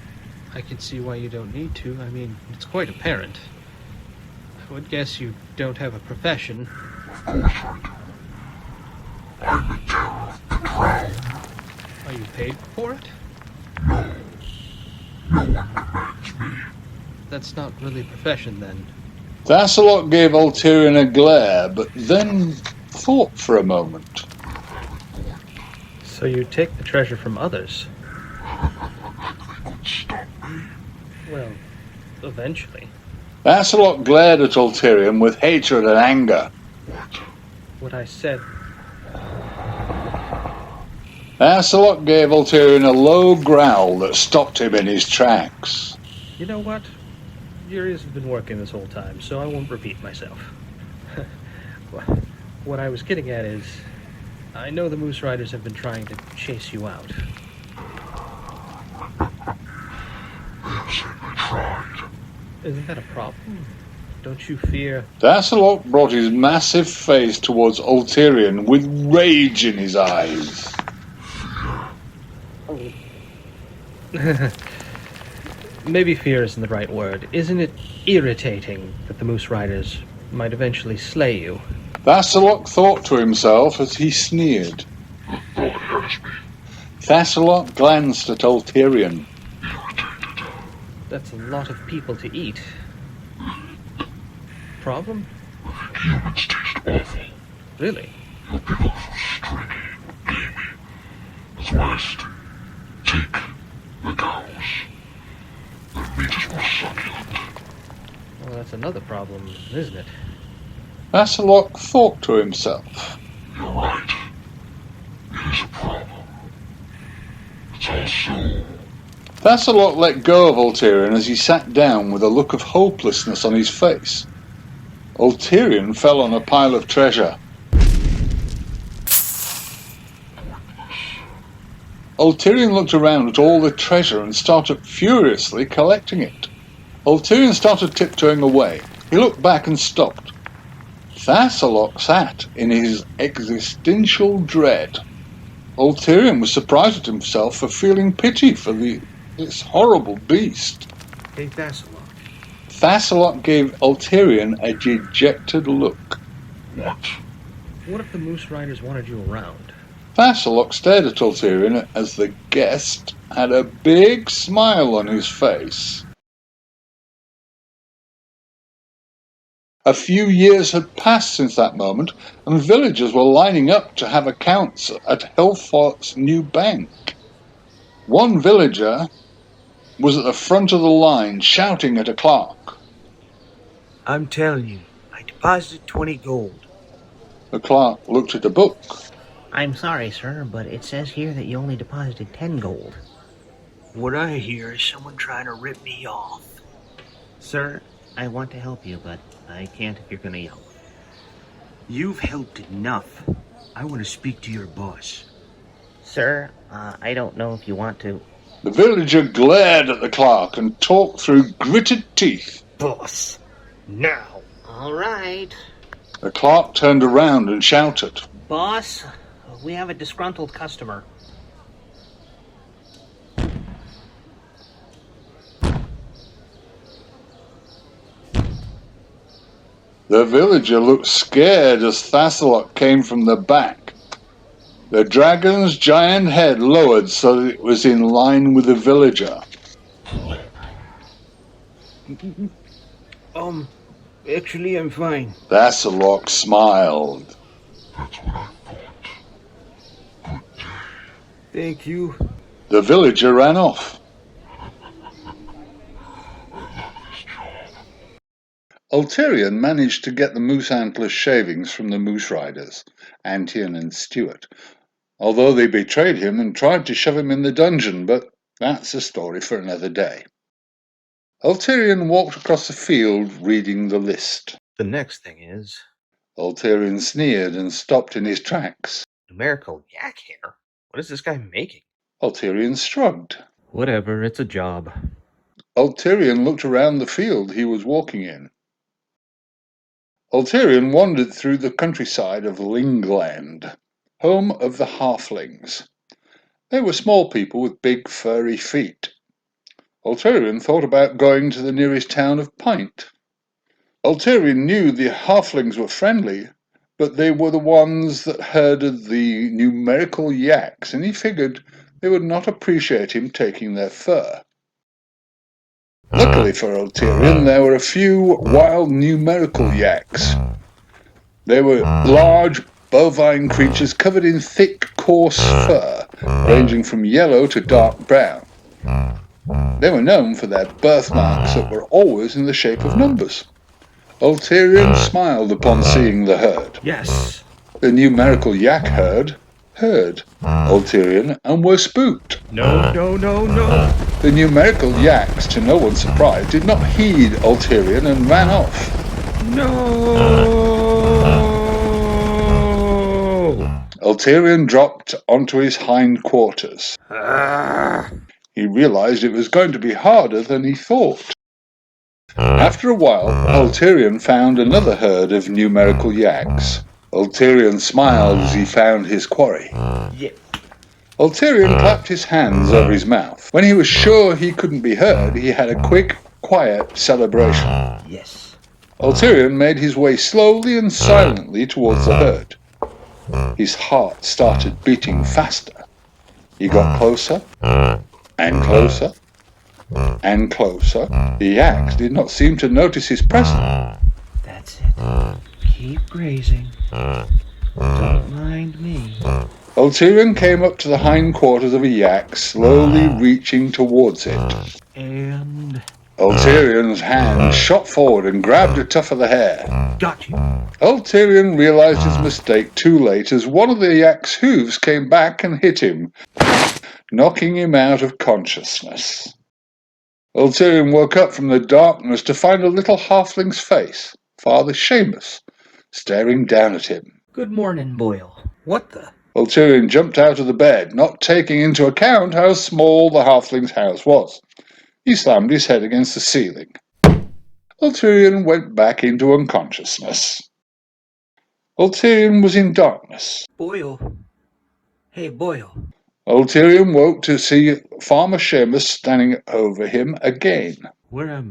I can see why you don't need to. I mean, it's quite apparent. I would guess you don't have a profession. Of course I do. I'm the terror of the drow. Are you paid for it? No. No one demands me. That's not really a profession, then. Lancelot gave Ulterion a glare, but then thought for a moment. So you take the treasure from others? They won't stop me. Well, eventually. Lancelot glared at Ulterion with hatred and anger. What I said... Lancelot gave Ulterion a low growl that stopped him in his tracks. You know what? Your ears have been working this whole time, so I won't repeat myself. What I was getting at is, I know the Moose Riders have been trying to chase you out. Yes, I tried. Isn't that a problem? Don't you fear... Lancelot brought his massive face towards Ulterion with rage in his eyes. Maybe fear isn't the right word. Isn't it irritating that the Moose Riders might eventually slay you? Lancelot thought to himself as he sneered. Lancelot glanced at Ulterion. That's a lot of people to eat. Problem? Humans taste awful. Really? Your people are stringy, gamey. It's worst. Take the cows. Their meat is more succulent. Well, that's another problem, isn't it? Lancelot thought to himself. You're right. It is a problem. It's also... Lancelot let go of Ulterion as he sat down with a look of hopelessness on his face. Ulterion fell on a pile of treasure. Ulterion looked around at all the treasure and started furiously collecting it. Ulterion started tiptoeing away. He looked back and stopped. Lancelot sat in his existential dread. Ulterion was surprised at himself for feeling pity for this horrible beast. Hey, Lancelot. Lancelot gave Ulterion a dejected look. What? What if the Moose Riders wanted you around? Lancelot stared at Ulterion as the guest had a big smile on his face. A few years had passed since that moment, and villagers were lining up to have accounts at Hillfort's new bank. One villager was at the front of the line shouting at a clerk. I'm telling you, I deposited 20 gold. The clerk looked at a book. I'm sorry, sir, but it says here that you only deposited 10 gold. What I hear is someone trying to rip me off. Sir, I want to help you, but I can't if you're going to yell. You've helped enough. I want to speak to your boss. Sir, I don't know if you want to. The villager glared at the clerk and talked through gritted teeth. Boss, now. All right. The clerk turned around and shouted. Boss, we have a disgruntled customer. The villager looked scared as Lancelot came from the back. The dragon's giant head lowered so that it was in line with the villager. Actually, I'm fine. Vassalok smiled. Thank you. The villager ran off. Ulterion managed to get the moose antler shavings from the moose riders, Antion and Stewart, although they betrayed him and tried to shove him in the dungeon, but that's a story for another day. Ulterion walked across the field reading the list. The next thing is Ulterion sneered and stopped in his tracks. numerical yak hair. What is this guy making? Ulterion shrugged. Whatever, it's a job. Ulterion looked around the field he was walking in. Ulterion wandered through the countryside of Lingland, home of the halflings. They were small people with big furry feet. Ulterion thought about going to the nearest town of Pint. Ulterion knew the halflings were friendly, but they were the ones that herded the numerical yaks, and he figured they would not appreciate him taking their fur. Luckily for Ulterion, there were a few wild numerical yaks. They were large, bovine creatures covered in thick, coarse fur, ranging from yellow to dark brown. They were known for their birthmarks that were always in the shape of numbers. Ulterion smiled upon seeing the herd. Yes. The numerical yak herd heard Ulterion and were spooked. No. The numerical yaks, to no one's surprise, did not heed Ulterion and ran off. No. Ulterion dropped onto his hindquarters. He realized it was going to be harder than he thought. After a while, Ulterion found another herd of numerical yaks. Ulterion smiled as he found his quarry. Yeah. Ulterion clapped his hands over his mouth. When he was sure he couldn't be heard, he had a quick, quiet celebration. Yes. Ulterion made his way slowly and silently towards the herd. His heart started beating faster. He got closer and closer and closer. The yaks did not seem to notice his presence. That's it. Keep grazing. Don't mind me. Ulterion came up to the hindquarters of a yak, slowly reaching towards it. And Ulterion's hand shot forward and grabbed a tuft of the hair. got you. Ulterion realized his mistake too late as one of the yak's hooves came back and hit him, knocking him out of consciousness. Ulterion woke up from the darkness to find a little halfling's face, Father Seamus, staring down at him. Good morning, Boyle. What the? Ulterion jumped out of the bed, not taking into account how small the halfling's house was. He slammed his head against the ceiling. Ulterion went back into unconsciousness. Ulterion was in darkness. Boyle. Hey, Boyle. Ulterion woke to see Farmer Seamus standing over him again. Where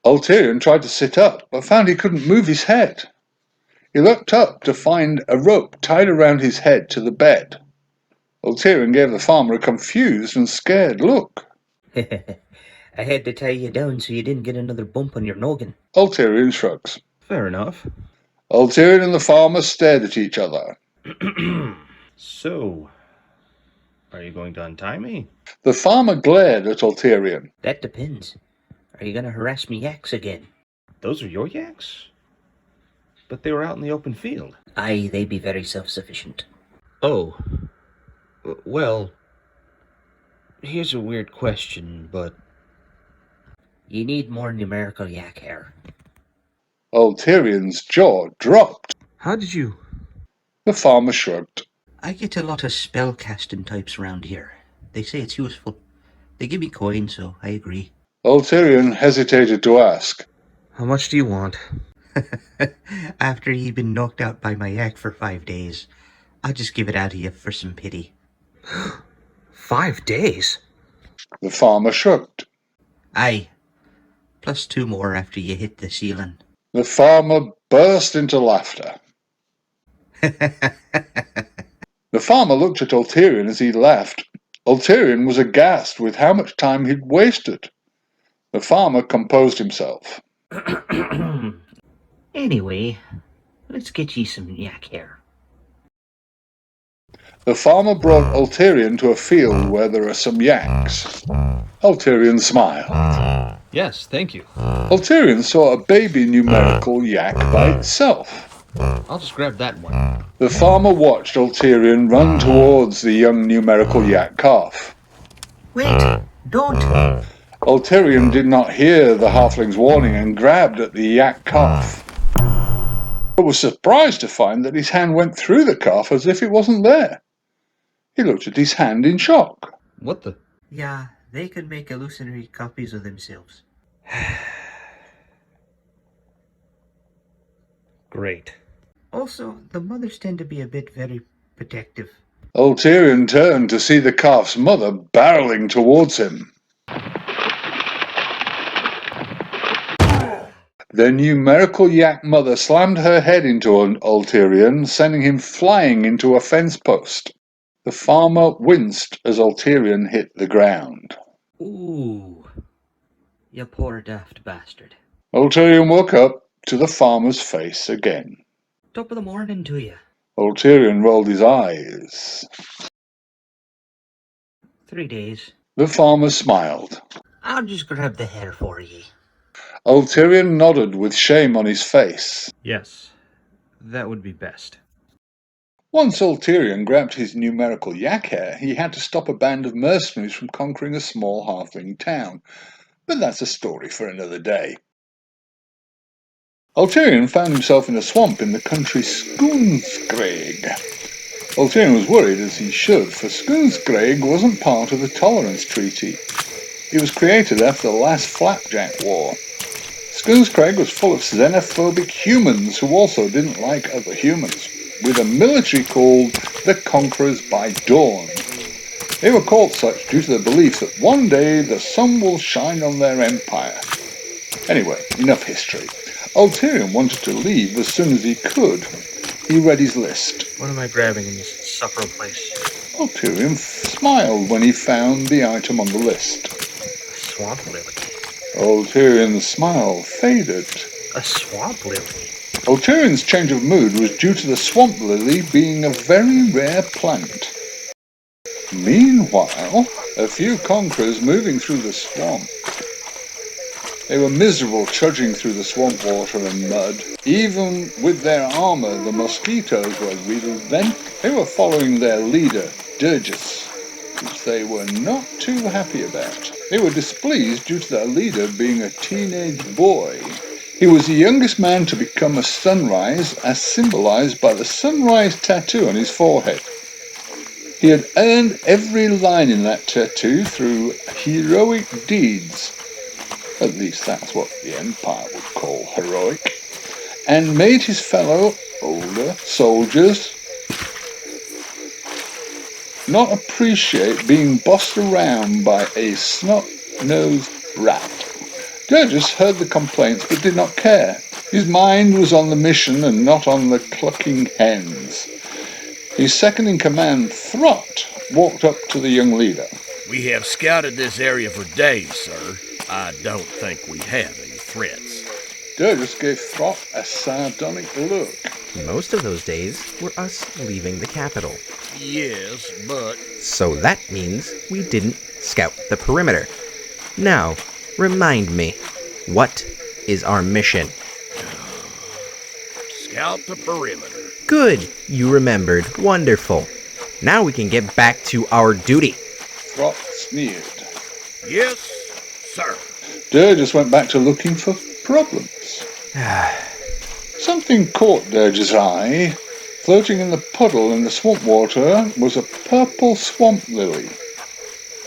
Ulterion tried to sit up, but found he couldn't move his head. He looked up to find a rope tied around his head to the bed. Ulterion gave the farmer a confused and scared look. I had to tie you down so you didn't get another bump on your noggin. Ulterion shrugs. Fair enough. Ulterion and the farmer stared at each other. So, are you going to untie me? The farmer glared at Ulterion. That depends. Are you gonna harass me yaks again? Those are your yaks? But they were out in the open field. Aye, they be very self-sufficient. Oh. Well, here's a weird question, but... You need more numerical yak hair. Ulterion's jaw dropped. How did you... The farmer shrugged. I get a lot of spell-casting types around here. They say it's useful. They give me coin, so I agree. Ulterion hesitated to ask. How much do you want? After you've been knocked out by my yak for 5 days, I'll just give it out to you for some pity. 5 days? The farmer shrugged. Aye. Plus 2 more after you hit the ceiling. The farmer burst into laughter. The farmer looked at Ulterion as he left. Ulterion was aghast with how much time he'd wasted. The farmer composed himself. Anyway, let's get ye some yak hair. The farmer brought Ulterion to a field where there are some yaks. Ulterion smiled. Yes, thank you. Ulterion saw a baby numerical yak by itself. I'll just grab that one. The farmer watched Ulterion run towards the young numerical yak calf. Wait, don't! Ulterion did not hear the halfling's warning and grabbed at the yak calf. He was surprised to find that his hand went through the calf as if it wasn't there. He looked at his hand in shock. What the? Yeah, they could make illusionary copies of themselves. Great. Also, the mothers tend to be a bit very protective. Ulterion turned to see the calf's mother barreling towards him. The numerical yak mother slammed her head into Ulterion, sending him flying into a fence post. The farmer winced as Ulterion hit the ground. Ooh, you poor daft bastard. Ulterion woke up to the farmer's face again. Top of the morning to you. Ulterion rolled his eyes. 3 days. The farmer smiled. I'll just grab the hair for ye. Ulterion nodded with shame on his face. Yes, that would be best. Once Ulterion grabbed his numerical yak hair, he had to stop a band of mercenaries from conquering a small halfling town. But that's a story for another day. Ulterion found himself in a swamp in the country Skoonscraig. Ulterion was worried, as he should, for Skoonscraig wasn't part of the Tolerance Treaty. It was created after the last Flapjack War. Skoonscraig was full of xenophobic humans who also didn't like other humans, with a military called the Conquerors by Dawn. They were called such due to the belief that one day the sun will shine on their empire. Anyway, enough history. Ulterion wanted to leave as soon as he could. He read his list. What am I grabbing in this supper place? Ulterion smiled when he found the item on the list. A swamp lily. Ulterion's smile faded. A swamp lily? Ulterion's change of mood was due to the swamp lily being a very rare plant. Meanwhile, a few conquerors moving through the swamp. They were miserable trudging through the swamp water and mud. Even with their armor, the mosquitoes were riddled then. They were following their leader, Durgis, which they were not too happy about. They were displeased due to their leader being a teenage boy. He was the youngest man to become a sunrise, as symbolized by the sunrise tattoo on his forehead. He had earned every line in that tattoo through heroic deeds. At least that's what the Empire would call heroic, and made his fellow older soldiers not appreciate being bossed around by a snot-nosed brat. Durgis heard the complaints but did not care. His mind was on the mission and not on the clucking hens. His second-in-command, Throt, walked up to the young leader. We have scouted this area for days, sir. I don't think we have any threats. Durgis gave Throt a sardonic look. Most of those days were us leaving the capital. Yes, but... So that means we didn't scout the perimeter. Now, remind me, what is our mission? Scout the perimeter. Good, you remembered. Wonderful. Now we can get back to our duty. Throt sneered. Yes, sir. Durgis went back to looking for problems. Something caught Durgis' eye. Floating in the puddle in the swamp water was a purple swamp lily.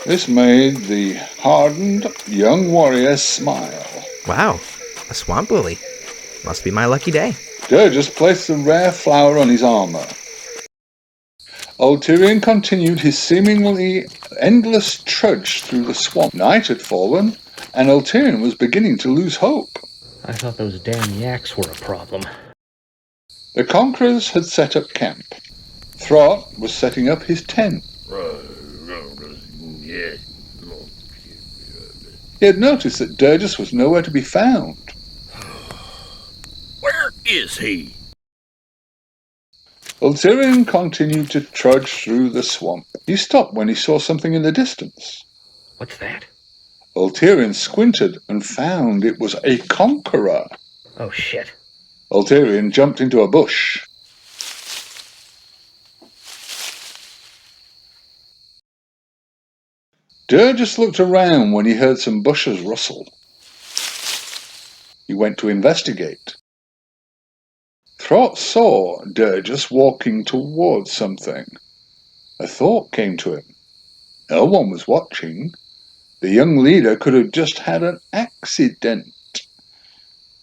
This made the hardened young warrior smile. Wow, a swamp lily. Must be my lucky day. Durgis placed the rare flower on his armor. Ulterion continued his seemingly endless trudge through the swamp. Night had fallen, and Ulterion was beginning to lose hope. I thought those damn yaks were a problem. The conquerors had set up camp. Throt was setting up his tent. He had noticed that Durgis was nowhere to be found. Where is he? Ulterion continued to trudge through the swamp. He stopped when he saw something in the distance. What's that? Ulterion squinted and found it was a conqueror. Oh, shit. Ulterion jumped into a bush. Durgis looked around when he heard some bushes rustle. He went to investigate. Throt saw Durgis walking towards something. A thought came to him. No one was watching. The young leader could have just had an accident.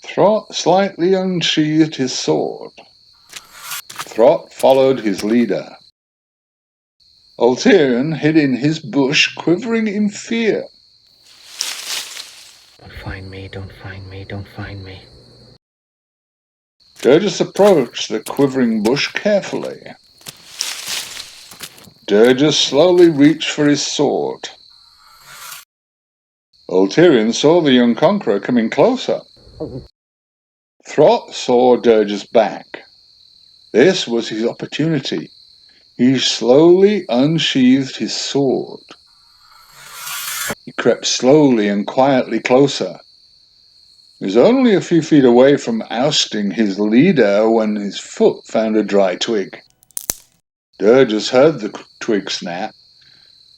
Throt slightly unsheathed his sword. Throt followed his leader. Ulterion hid in his bush, quivering in fear. Don't find me, don't find me, don't find me. Durgis approached the quivering bush carefully. Durgis slowly reached for his sword. Ulterion saw the young conqueror coming closer. Throt saw Durgis back. This was his opportunity. He slowly unsheathed his sword. He crept slowly and quietly closer. He was only a few feet away from ousting his leader when his foot found a dry twig. Durgis heard the twig snap.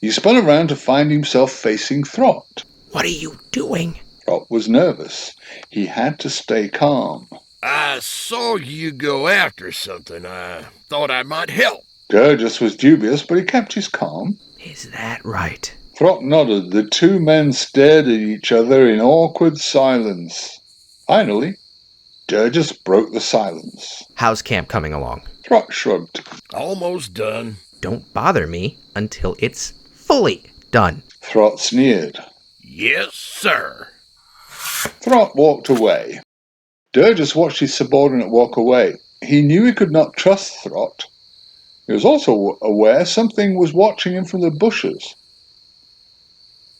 He spun around to find himself facing Throt. What are you doing? Throt was nervous. He had to stay calm. I saw you go after something. I thought I might help. Durgis was dubious, but he kept his calm. Is that right? Throt nodded. The two men stared at each other in awkward silence. Finally, Durgis broke the silence. How's camp coming along? Throt shrugged. Almost done. Don't bother me until it's fully done. Throt sneered. Yes, sir. Throt walked away. Durgis watched his subordinate walk away. He knew he could not trust Throt. He was also aware something was watching him from the bushes.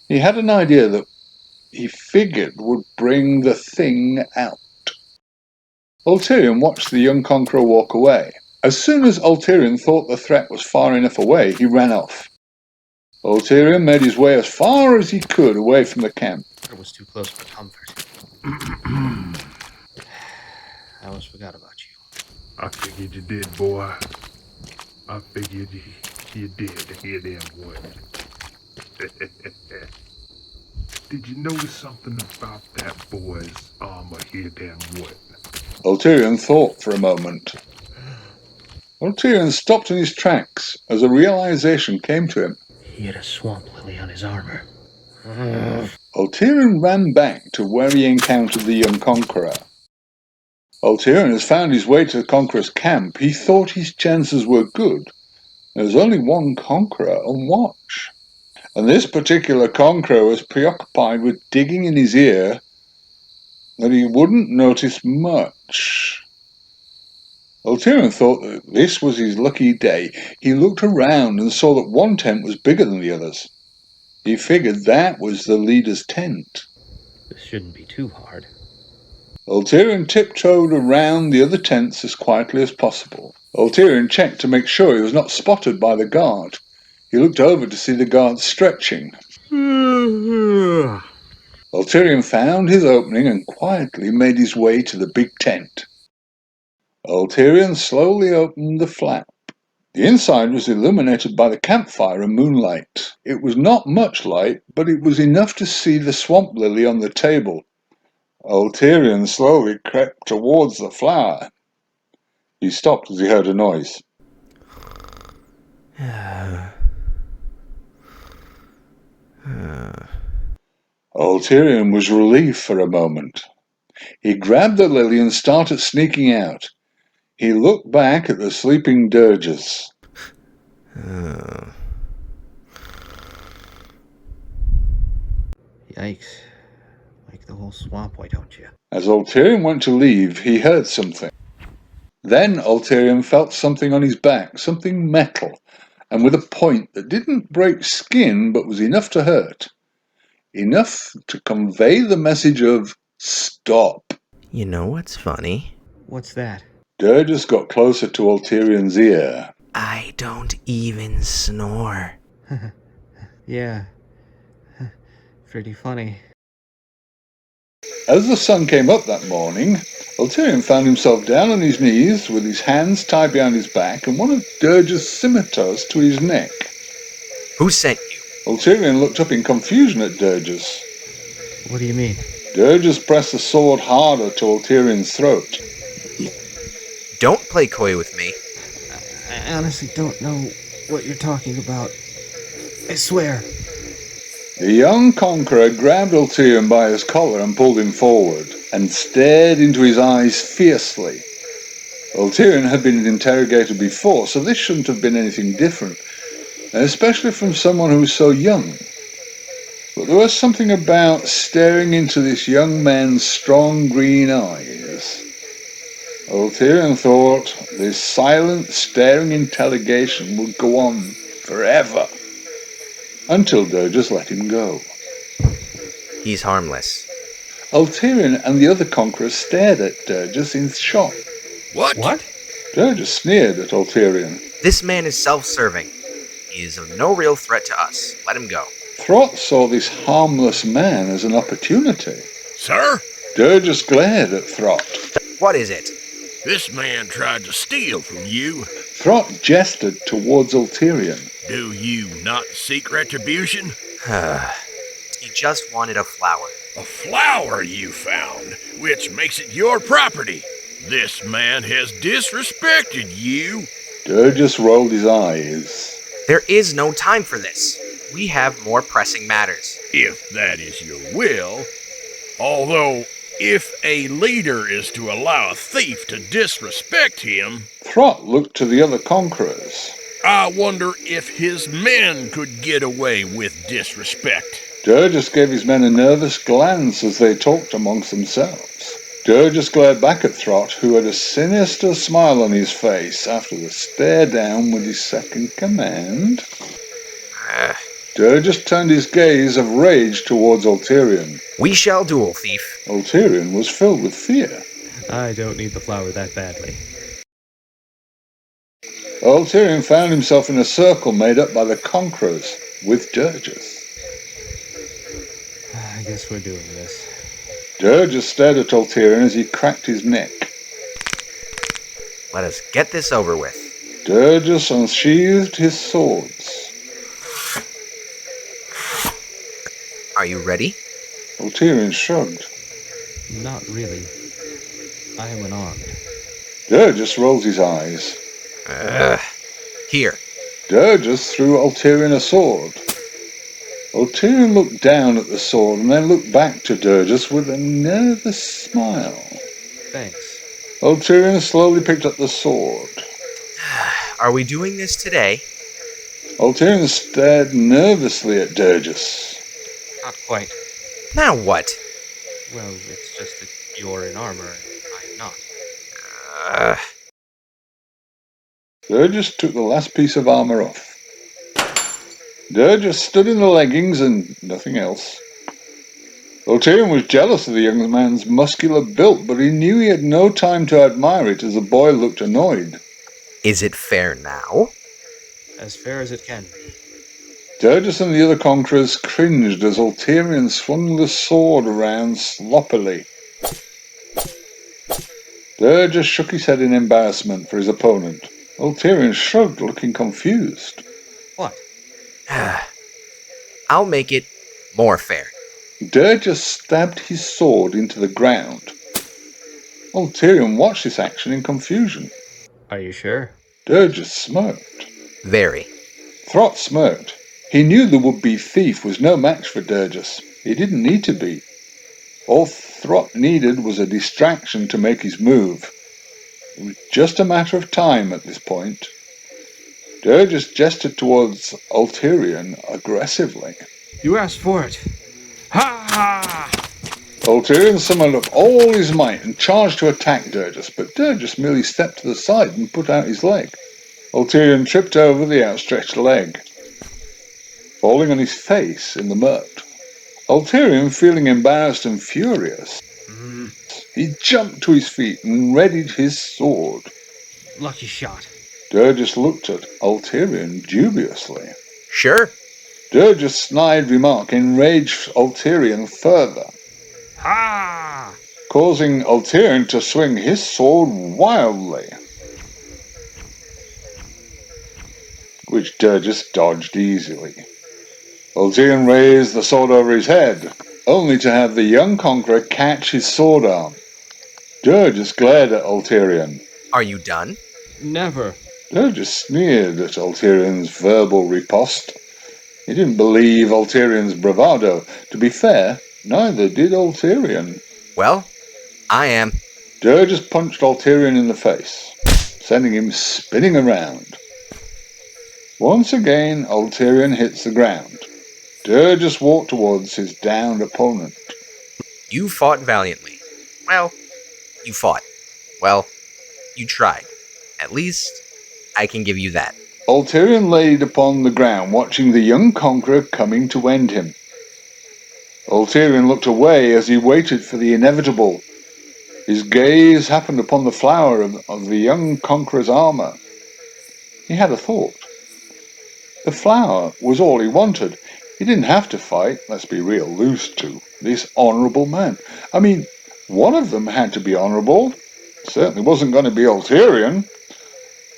He had an idea that he figured would bring the thing out. Ulterion watched the young conqueror walk away. As soon as Ulterion thought the threat was far enough away, he ran off. Ulterion made his way as far as he could away from the camp. It was too close for comfort. I almost forgot about you. I figured you did, boy. I figured you did. Hear them what? Did you notice something about that boy's armor? Hear them what? Ulterion thought for a moment. Ulterion stopped in his tracks as a realization came to him. He had a swamp lily on his armor. Ulterion ran back to where he encountered the young conqueror. Ulterion has found his way to the conqueror's camp. He thought his chances were good. There was only one conqueror on watch. And this particular conqueror was preoccupied with digging in his ear that he wouldn't notice much. Ulterion thought that this was his lucky day. He looked around and saw that one tent was bigger than the others. He figured that was the leader's tent. This shouldn't be too hard. Ulterion tiptoed around the other tents as quietly as possible. Ulterion checked to make sure he was not spotted by the guard. He looked over to see the guard stretching. Ulterion found his opening and quietly made his way to the big tent. Ulterion slowly opened the flap. The inside was illuminated by the campfire and moonlight. It was not much light, but it was enough to see the swamp lily on the table. Ulterion slowly crept towards the flower. He stopped as he heard a noise. Ulterion was relieved for a moment. He grabbed the lily and started sneaking out. He looked back at the sleeping Durgis. Yikes. Like the whole swamp, why don't you? As Ulterion went to leave, he heard something. Then Ulterion felt something on his back, something metal, and with a point that didn't break skin but was enough to hurt. Enough to convey the message of stop. You know what's funny? What's that? Durgis got closer to Ulterion's ear. I don't even snore. Yeah. Pretty funny. As the sun came up that morning, Ulterion found himself down on his knees with his hands tied behind his back and one of Durgis' scimitars to his neck. Who sent you? Ulterion looked up in confusion at Durgis. What do you mean? Durgis pressed the sword harder to Ulterion's throat. Don't play coy with me. I honestly don't know what you're talking about. I swear. The young conqueror grabbed Ulterion by his collar and pulled him forward, and stared into his eyes fiercely. Ulterion had been interrogated before, so this shouldn't have been anything different, especially from someone who was so young. But there was something about staring into this young man's strong green eyes. Ulterion thought this silent, staring interrogation would go on forever, until Durgis let him go. He's harmless. Ulterion and the other conquerors stared at Durgis in shock. What? Durgis sneered at Ulterion. This man is self-serving. He is of no real threat to us. Let him go. Throt saw this harmless man as an opportunity. Sir? Durgis glared at Throt. What is it? This man tried to steal from you. Throt gestured towards Ulterion. Do you not seek retribution? He just wanted a flower. A flower you found, which makes it your property. This man has disrespected you. Durgis rolled his eyes. There is no time for this. We have more pressing matters. If that is your will. Although, if a leader is to allow a thief to disrespect him... Throt looked to the other conquerors. I wonder if his men could get away with disrespect. Durgis gave his men a nervous glance as they talked amongst themselves. Durgis glared back at Throt, who had a sinister smile on his face after the stare down with his second command. Durgis turned his gaze of rage towards Ulterion. We shall duel, thief. Ulterion was filled with fear. I don't need the flower that badly. Ulterion found himself in a circle made up by the conquerors, with Durgis. I guess we're doing this. Durgis stared at Ulterion as he cracked his neck. Let us get this over with. Durgis unsheathed his swords. Are you ready? Ulterion shrugged. Not really. I am unarmed. Durgis rolled his eyes. Here. Durgis threw Ulterion a sword. Ulterion looked down at the sword and then looked back to Durgis with a nervous smile. Thanks. Ulterion slowly picked up the sword. Are we doing this today? Ulterion stared nervously at Durgis. Not quite. Now what? Well, it's just that you're in armor and I am not. Durgis took the last piece of armor off. Durgis stood in the leggings and nothing else. Ulterion was jealous of the young man's muscular build, but he knew he had no time to admire it as the boy looked annoyed. Is it fair now? As fair as it can be. Durgis and the other conquerors cringed as Ulterion swung the sword around sloppily. Durgis shook his head in embarrassment for his opponent. Ulterion shrugged, looking confused. What? I'll make it more fair. Durgis stabbed his sword into the ground. Ulterion watched this action in confusion. Are you sure? Durgis smirked. Very. Throt smirked. He knew the would-be thief was no match for Durgis. He didn't need to be. All Throt needed was a distraction to make his move. It was just a matter of time at this point. Durgis gestured towards Ulterion aggressively. You asked for it. Ha ha! Ulterion summoned up all his might and charged to attack Durgis, but Durgis merely stepped to the side and put out his leg. Ulterion tripped over the outstretched leg, falling on his face in the mud. Ulterion, feeling embarrassed and furious, he jumped to his feet and readied his sword. Lucky shot. Durgis looked at Ulterion dubiously. Sure. Durgis' snide remark enraged Ulterion further, Ha! causing Ulterion to swing his sword wildly, which Durgis dodged easily. Ulterion raised the sword over his head, only to have the young conqueror catch his sword arm. Durgis glared at Ulterion. Are you done? Never. Durgis sneered at Ulterion's verbal riposte. He didn't believe Ulterion's bravado. To be fair, neither did Ulterion. Well, I am. Durgis punched Ulterion in the face, sending him spinning around. Once again, Ulterion hits the ground. Durgis walked towards his downed opponent. You fought valiantly. Well, you fought. Well, you tried. At least, I can give you that. Ulterion laid upon the ground, watching the young conqueror coming to end him. Ulterion looked away as he waited for the inevitable. His gaze happened upon the flower of the young conqueror's armor. He had a thought. The flower was all he wanted. He didn't have to fight, let's be real, lose to this honorable man. I mean, one of them had to be honorable. Certainly wasn't going to be Ulterion.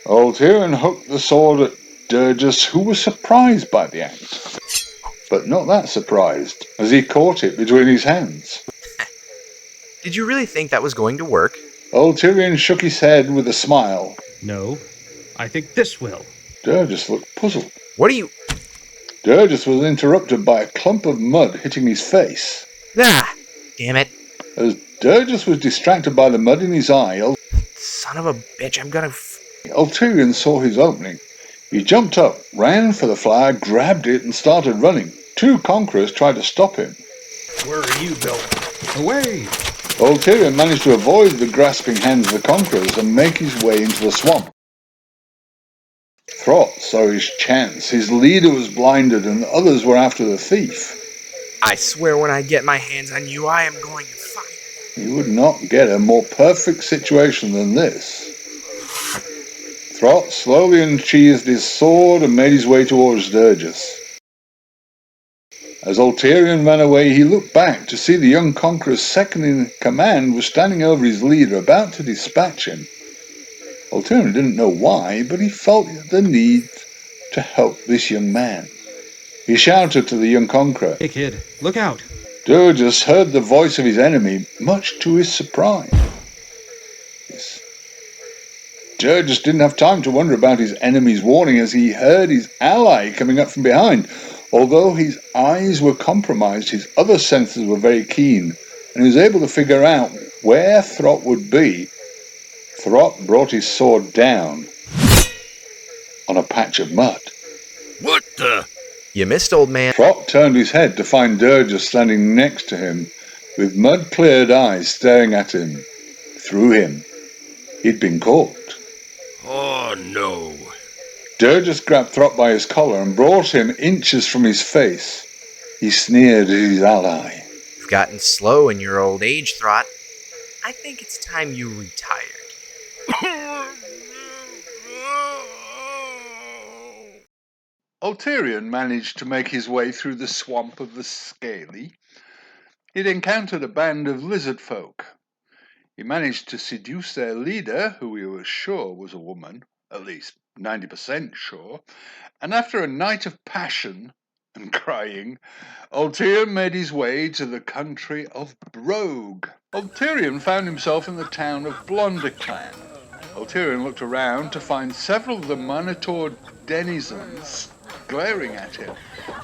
Ulterion hooked the sword at Durgis, who was surprised by the act, but not that surprised, as he caught it between his hands. Did you really think that was going to work? Ulterion shook his head with a smile. No, I think this will. Durgis looked puzzled. What are you... Durgis was interrupted by a clump of mud hitting his face. Ah, damn it. As Durgis was distracted by the mud in his eye, Son of a bitch, I'm gonna... Ulterion saw his opening. He jumped up, ran for the flower, grabbed it, and started running. Two conquerors tried to stop him. Where are you going? Away! Ulterion managed to avoid the grasping hands of the conquerors and make his way into the swamp. Throt saw his chance. His leader was blinded and the others were after the thief. I swear when I get my hands on you, I am going to fucking... You would not get a more perfect situation than this. Throt slowly unsheathed his sword and made his way towards Durgis. As Ulterion ran away, he looked back to see the young conqueror's second in command was standing over his leader, about to dispatch him. Ulterion didn't know why, but he felt the need to help this young man. He shouted to the young conqueror, Hey kid, look out! Durgis heard the voice of his enemy, much to his surprise. Durgis didn't have time to wonder about his enemy's warning as he heard his ally coming up from behind. Although his eyes were compromised, his other senses were very keen, and he was able to figure out where Throt would be. Throt brought his sword down on a patch of mud. What the? You missed, old man. Throt turned his head to find Durgis standing next to him, with mud-cleared eyes staring at him. Through him. He'd been caught. Oh, no. Durgis grabbed Throt by his collar and brought him inches from his face. He sneered at his ally. You've gotten slow in your old age, Throt. I think it's time you retired. Ulterion managed to make his way through the swamp of the Scaly. He'd encountered a band of lizard folk. He managed to seduce their leader, who he was sure was a woman, at least 90% sure, and after a night of passion and crying, Ulterion made his way to the country of Brogue. Ulterion found himself in the town of Blonderclan. Ulterion looked around to find several of the Minotaur denizens glaring at him.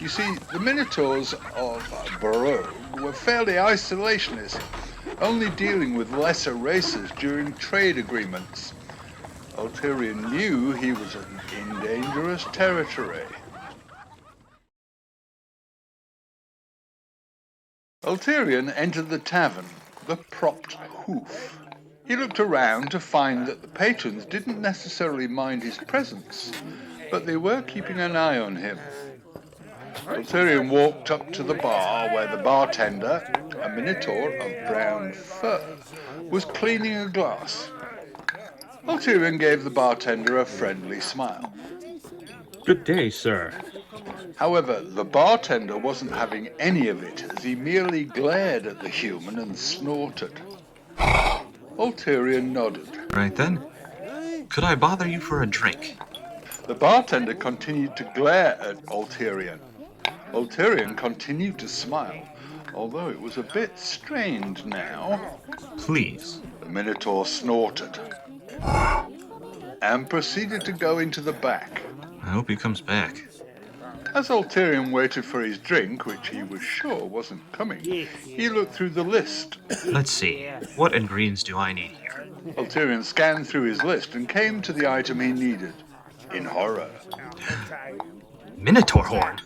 You see, the Minotaurs of Brogue were fairly isolationist, only dealing with lesser races during trade agreements. Ulterion knew he was in dangerous territory. Ulterion entered the tavern with a propped hoof. He looked around to find that the patrons didn't necessarily mind his presence, but they were keeping an eye on him. Ulterion walked up to the bar where the bartender, a minotaur of brown fur, was cleaning a glass. Ulterion gave the bartender a friendly smile. Good day, sir. However, the bartender wasn't having any of it, as he merely glared at the human and snorted. Ulterion nodded. Right then. Could I bother you for a drink? The bartender continued to glare at Ulterion. Ulterion continued to smile, although it was a bit strained now. Please. The Minotaur snorted and proceeded to go into the back. I hope he comes back. As Ulterion waited for his drink, which he was sure wasn't coming, he looked through the list. Let's see. What ingredients do I need here? Ulterion scanned through his list and came to the item he needed. In horror. Minotaur horn?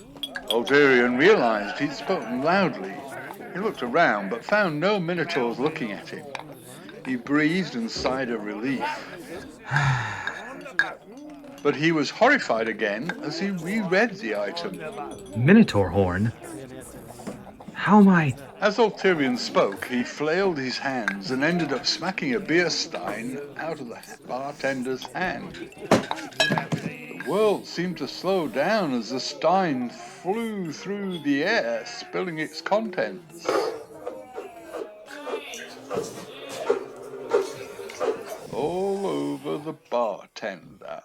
Ulterion realized he'd spoken loudly. He looked around, but found no minotaurs looking at him. He breathed and sighed of relief. But he was horrified again as he reread the item. Minotaur horn? How am I... As Ulterion spoke, he flailed his hands and ended up smacking a beer stein out of the bartender's hand. The world seemed to slow down as the stein flew through the air, spilling its contents. All over the bartender.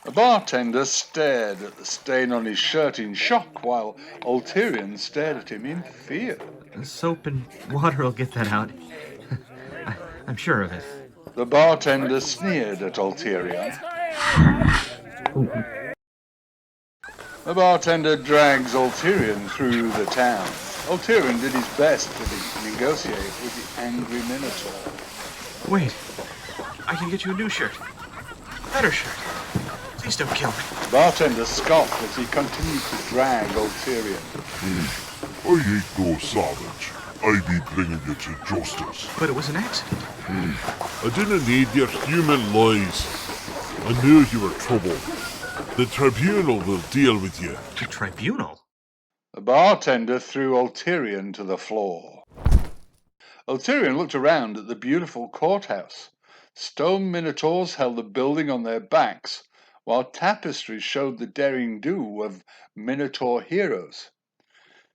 The bartender stared at the stain on his shirt in shock, while Ulterion stared at him in fear. Soap and water will get that out. I'm sure of it. The bartender sneered at Ulterion. The bartender drags Ulterion through the town. Ulterion did his best to negotiate with the angry Minotaur. Wait, I can get you a new shirt. Better shirt. Please don't kill me. The bartender scoffed as he continued to drag Ulterion. I ain't no savage. I be bringing you to justice. But it was an accident. I didn't need your human lies. I knew you were trouble. The tribunal will deal with you. The tribunal? The bartender threw Ulterion to the floor. Ulterion looked around at the beautiful courthouse. Stone minotaurs held the building on their backs, while tapestries showed the derring-do of minotaur heroes.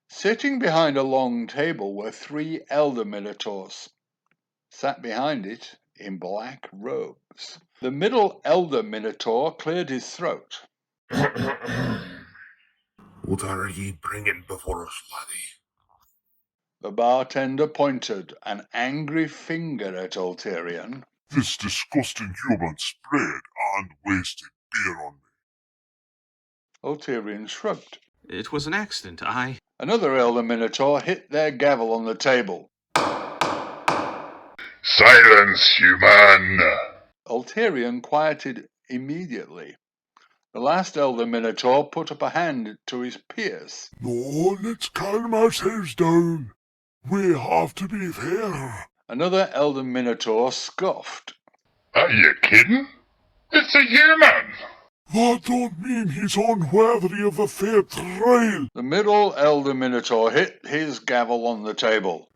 Sitting behind a long table were 3 elder minotaurs. Sat behind it in black robes. The middle elder minotaur cleared his throat. What are ye bringing before us, laddie? The bartender pointed an angry finger at Ulterion. This disgusting human sprayed and wasted beer on me. Ulterion shrugged. It was an accident. Another elder minotaur hit their gavel on the table. Silence, human! Ulterion quieted immediately. The last elder minotaur put up a hand to his pierce. No, let's calm ourselves down. We have to be fair. Another elder minotaur scoffed. Are you kidding? It's a human! That don't mean he's unworthy of a fair trial. The middle elder minotaur hit his gavel on the table.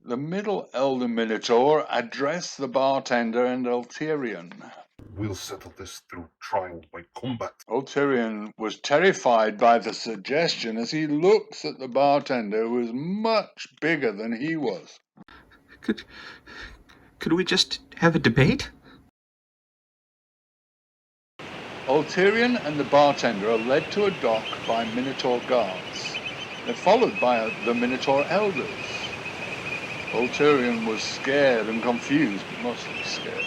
The middle elder minotaur addressed the bartender and Ulterion. We'll settle this through trial by combat. Ulterion was terrified by the suggestion as he looked at the bartender who was much bigger than he was. Could we just have a debate? Ulterion and the bartender are led to a dock by Minotaur guards. They're followed by the Minotaur elders. Ulterion was scared and confused, but mostly scared.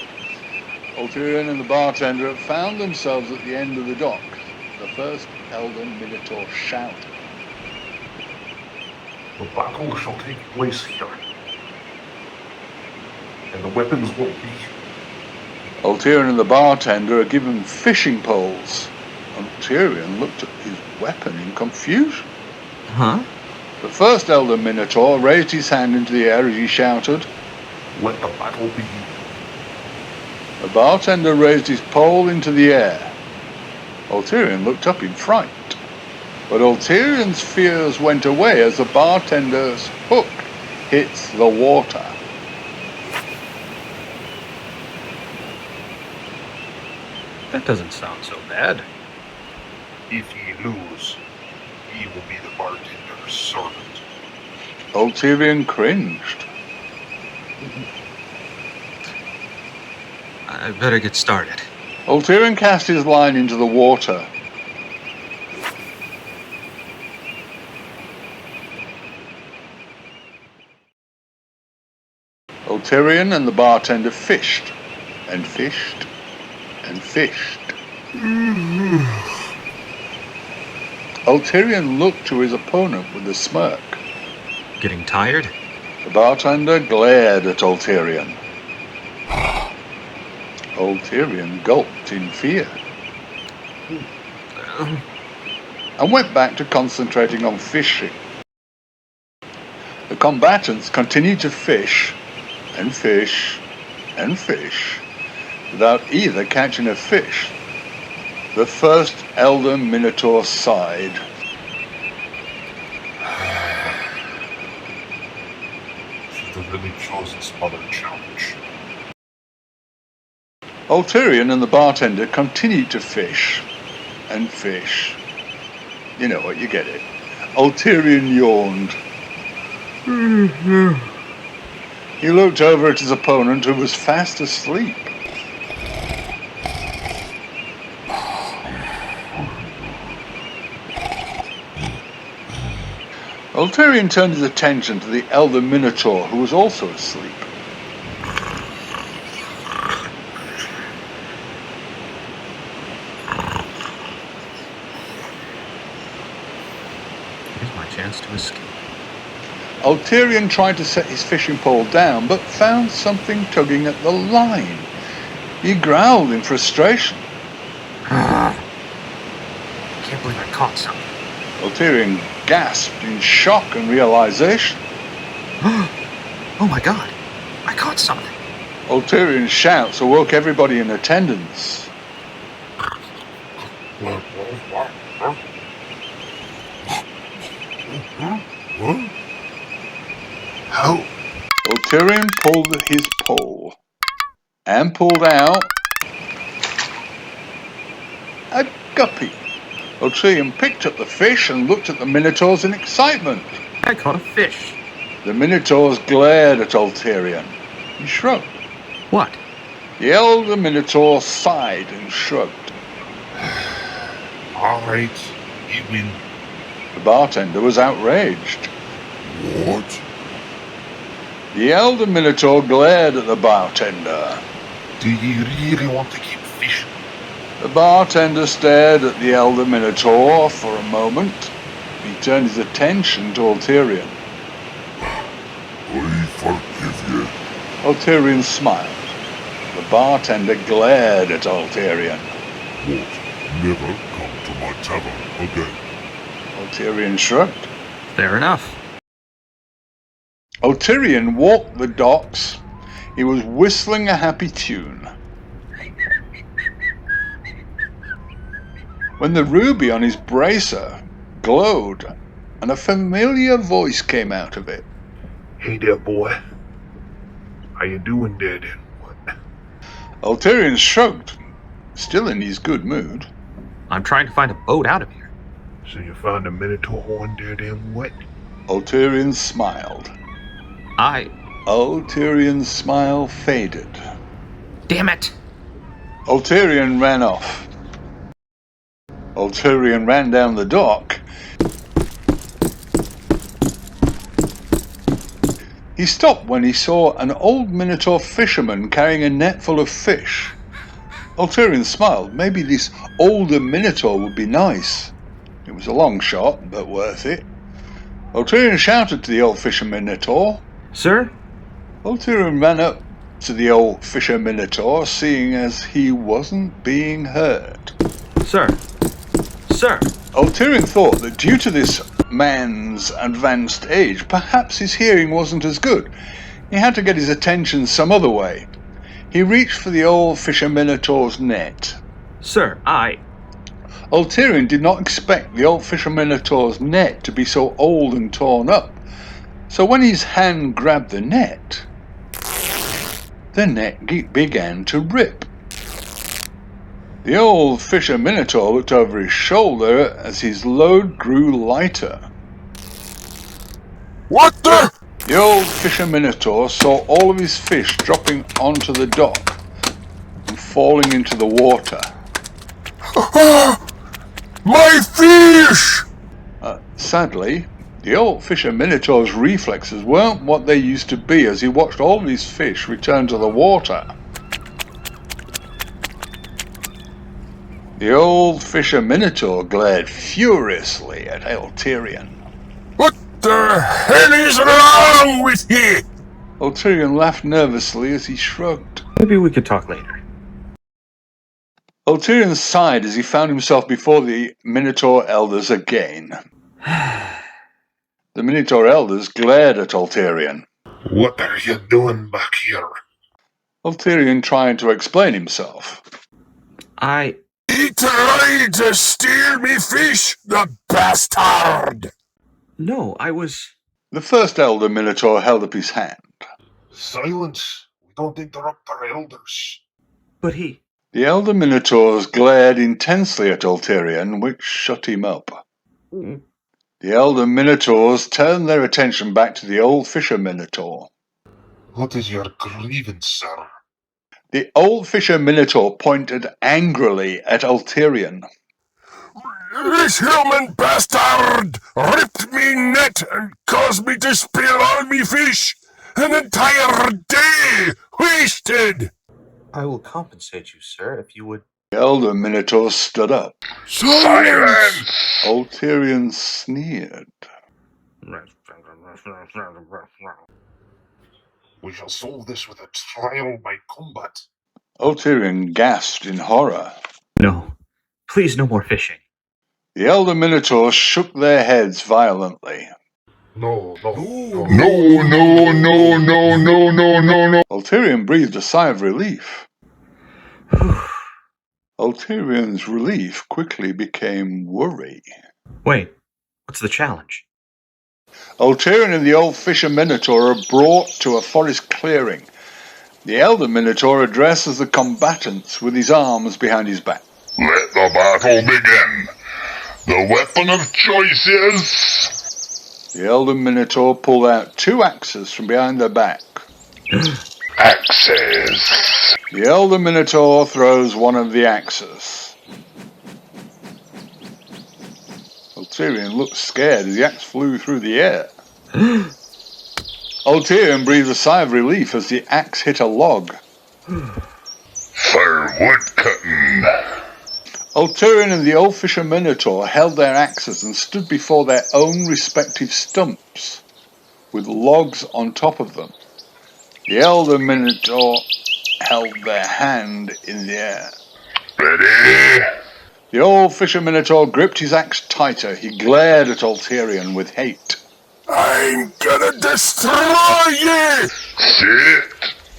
Ulterion and the bartender have found themselves at the end of the dock. The first elder Minotaur shouted. The battle shall take place here. And the weapons will be... Ulterion and the bartender are given fishing poles. Ulterion looked at his weapon in confusion. Huh? The first elder Minotaur raised his hand into the air as he shouted, "Let the battle begin." The bartender raised his pole into the air. Ulterion looked up in fright, but Ulterion's fears went away as the bartender's hook hit the water. That doesn't sound so bad. If ye lose, ye will be the bartender's servant. Ulterion cringed. I better get started. Ulterion cast his line into the water. Ulterion and the bartender fished, and fished, and fished. Ulterion looked to his opponent with a smirk. Getting tired? The bartender glared at Ulterion. Ulterion gulped in fear and went back to concentrating on fishing. The combatants continued to fish and fish and fish without either catching a fish. The first elder Minotaur sighed. Should have really chosen some other challenge. Ulterion and the bartender continued to fish and fish. You know what, you get it. Ulterion yawned. He looked over at his opponent, who was fast asleep. Ulterion turned his attention to the elder Minotaur, who was also asleep. Here's my chance to escape. Ulterion tried to set his fishing pole down, but found something tugging at the line. He growled in frustration. I can't believe I caught something. Ulterion gasped in shock and realization. Oh my god, I caught something. Ulterion's shouts awoke everybody in attendance. How? Ulterion pulled his pole and pulled out a guppy. Ulterion picked up the fish and looked at the Minotaurs in excitement. I caught a fish. The Minotaurs glared at Ulterion. He shrugged. What? The elder Minotaur sighed and shrugged. Alright, you win. The bartender was outraged. What? The elder Minotaur glared at the bartender. Do you really want to keep fishing? The bartender stared at the elder Minotaur for a moment. He turned his attention to Ulterion. I forgive you. Ulterion smiled. The bartender glared at Ulterion. What? Never come to my tavern again. Ulterion shrugged. Fair enough. Ulterion walked the docks. He was whistling a happy tune. When the ruby on his bracer glowed and a familiar voice came out of it. Hey there, boy. How you doing there, then? What? Ulterion shrugged, still in his good mood. I'm trying to find a boat out of here. So you found a Minotaur horn there, then what? Ulterion smiled. Ulterion's smile faded. Damn it! Ulterion ran off. Ulterion ran down the dock. He stopped when he saw an old Minotaur fisherman carrying a net full of fish. Ulterion smiled. Maybe this older Minotaur would be nice. It was a long shot, but worth it. Ulterion shouted to the old fisher Minotaur. Sir? Ulterion ran up to the old fisher Minotaur, seeing as he wasn't being heard. Sir? Sir? Ulterion thought that due to this man's advanced age, perhaps his hearing wasn't as good. He had to get his attention some other way. He reached for the old Fisher Minotaur's net. Sir, Ulterion did not expect the old Fisher Minotaur's net to be so old and torn up. So when his hand grabbed the net began to rip. The old Fisher Minotaur looked over his shoulder as his load grew lighter. What the? The old Fisher Minotaur saw all of his fish dropping onto the dock and falling into the water. My fish! Sadly, the old Fisher Minotaur's reflexes weren't what they used to be as he watched all of his fish return to the water. The old Fisher Minotaur glared furiously at Ulterion. What the hell is wrong with you? Ulterion laughed nervously as he shrugged. maybe we could talk later. Ulterion sighed as he found himself before the Minotaur elders again. The Minotaur elders glared at Ulterion. What are you doing back here? Ulterion tried to explain himself. He tried to steal me fish, the bastard! No, I was... The first elder Minotaur held up his hand. Silence. We don't interrupt our elders. But he... The elder Minotaurs glared intensely at Ulterion, which shut him up. The elder Minotaurs turned their attention back to the old Fisher Minotaur. What is your grievance, sir? The old Fisher Minotaur pointed angrily at Ulterion. This human bastard ripped me net and caused me to spill all me fish. An entire day wasted. I will compensate you, sir, if you would... The elder Minotaur stood up. Silence! Ulterion sneered. We shall solve this with a trial by combat. Ulterion gasped in horror. No. Please, no more fishing. The elder Minotaurs shook their heads violently. No. Ulterion breathed a sigh of relief. Ulterion's relief quickly became worry. Wait, what's the challenge? Ulterion and the old Fisher Minotaur are brought to a forest clearing. The elder Minotaur addresses the combatants with his arms behind his back. Let the battle begin. The weapon of choice is... The elder Minotaur pulled out 2 axes from behind their back. Axes. The elder Minotaur throws one of the axes. Ulterion looked scared as the axe flew through the air. Ulterion breathed a sigh of relief as the axe hit a log. For woodcutting. Ulterion and the old Fisher Minotaur held their axes and stood before their own respective stumps, with logs on top of them. The elder Minotaur held their hand in the air. Ready? The old Fisher Minotaur gripped his axe tighter. He glared at Ulterion with hate. I'm gonna destroy you! Sit!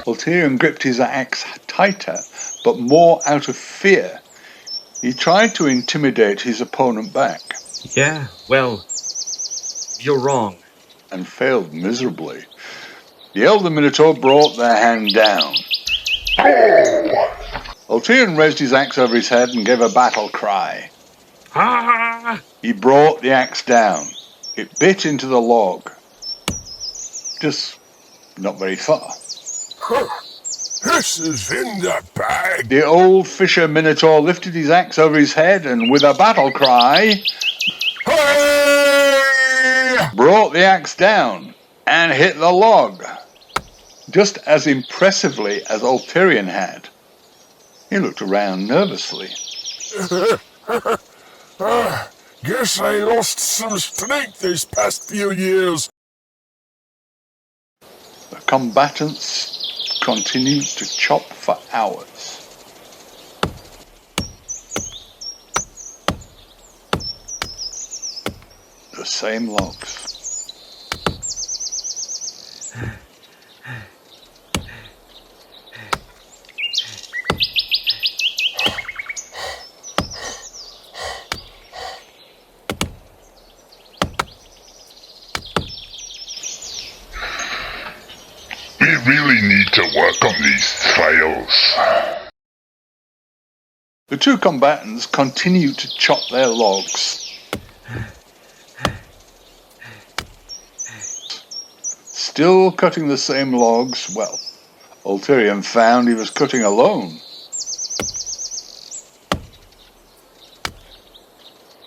Ulterion gripped his axe tighter, but more out of fear. He tried to intimidate his opponent back. Yeah, well, you're wrong. And failed miserably. The elder Minotaur brought their hand down. Oh! Ulterion raised his axe over his head and gave a battle cry. Ah! He brought the axe down. It bit into the log. Just not very far. This is in the bag. The old Fisher Minotaur lifted his axe over his head and with a battle cry, Hey! brought the axe down and hit the log, just as impressively as Ulterion had. He looked around nervously. Guess I lost some strength this past few years. The combatants continued to chop for hours. the same logs. We really need to work on these files. The two combatants continued to chop their logs. Still cutting the same logs, well, Ulterion found he was cutting alone.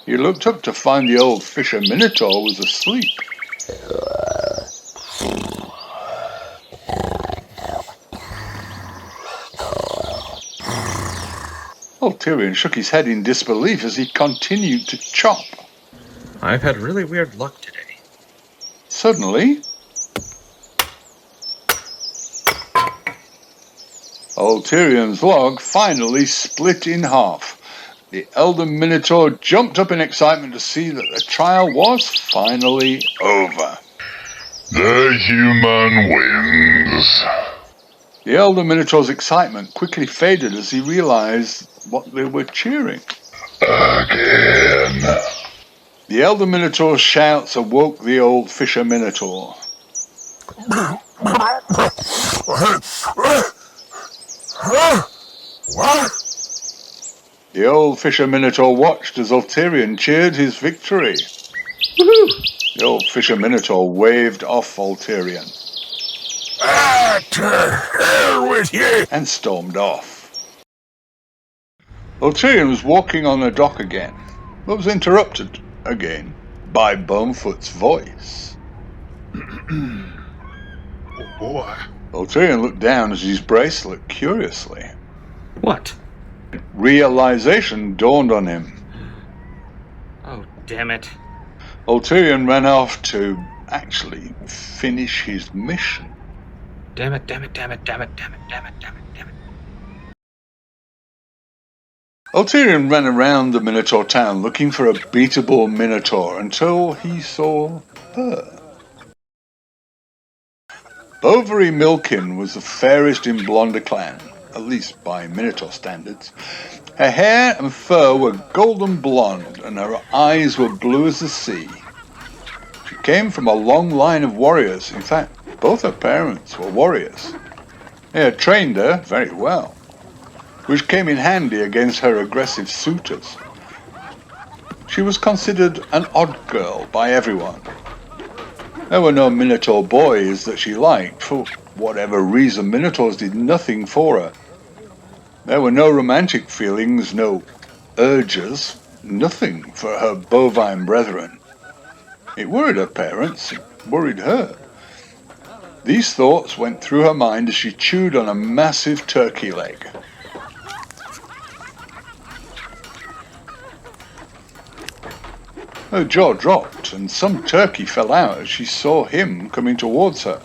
He looked up to find the old fisher Minotaur was asleep. Ulterion shook his head in disbelief as he continued to chop. I've had really weird luck today. Suddenly, Ulterion's log finally split in half. The elder Minotaur jumped up in excitement to see that the trial was finally over. The human wins. The elder Minotaur's excitement quickly faded as he realized what they were cheering. Again. The elder Minotaur's shouts awoke the old fisher Minotaur. What? The old fisher Minotaur watched as Ulterion cheered his victory. Woohoo! The old fisher Minotaur waved off Ulterion. To hell with you! And stormed off. Ulterion was walking on the dock again, but was interrupted again by Bonefoot's voice. Oh boy. Ulterion looked down at his bracelet curiously. What? Realization dawned on him. Oh, damn it. Ulterion ran off to actually finish his mission. Damn it, damn it, damn it, damn it, damn it, damn it, damn it, damn it. Ulterion ran around the Minotaur town looking for a beatable Minotaur until he saw her. Bovary Milkin was the fairest in Blonder clan, at least by Minotaur standards. Her hair and fur were golden blonde, and her eyes were blue as the sea. She came from a long line of warriors. In fact, both her parents were warriors. They had trained her very well, which came in handy against her aggressive suitors. She was considered an odd girl by everyone. There were no Minotaur boys that she liked. For whatever reason, Minotaurs did nothing for her. There were no romantic feelings, no urges, nothing for her bovine brethren. It worried her parents, it worried her. These thoughts went through her mind as she chewed on a massive turkey leg. Her jaw dropped, and some turkey fell out as she saw him coming towards her.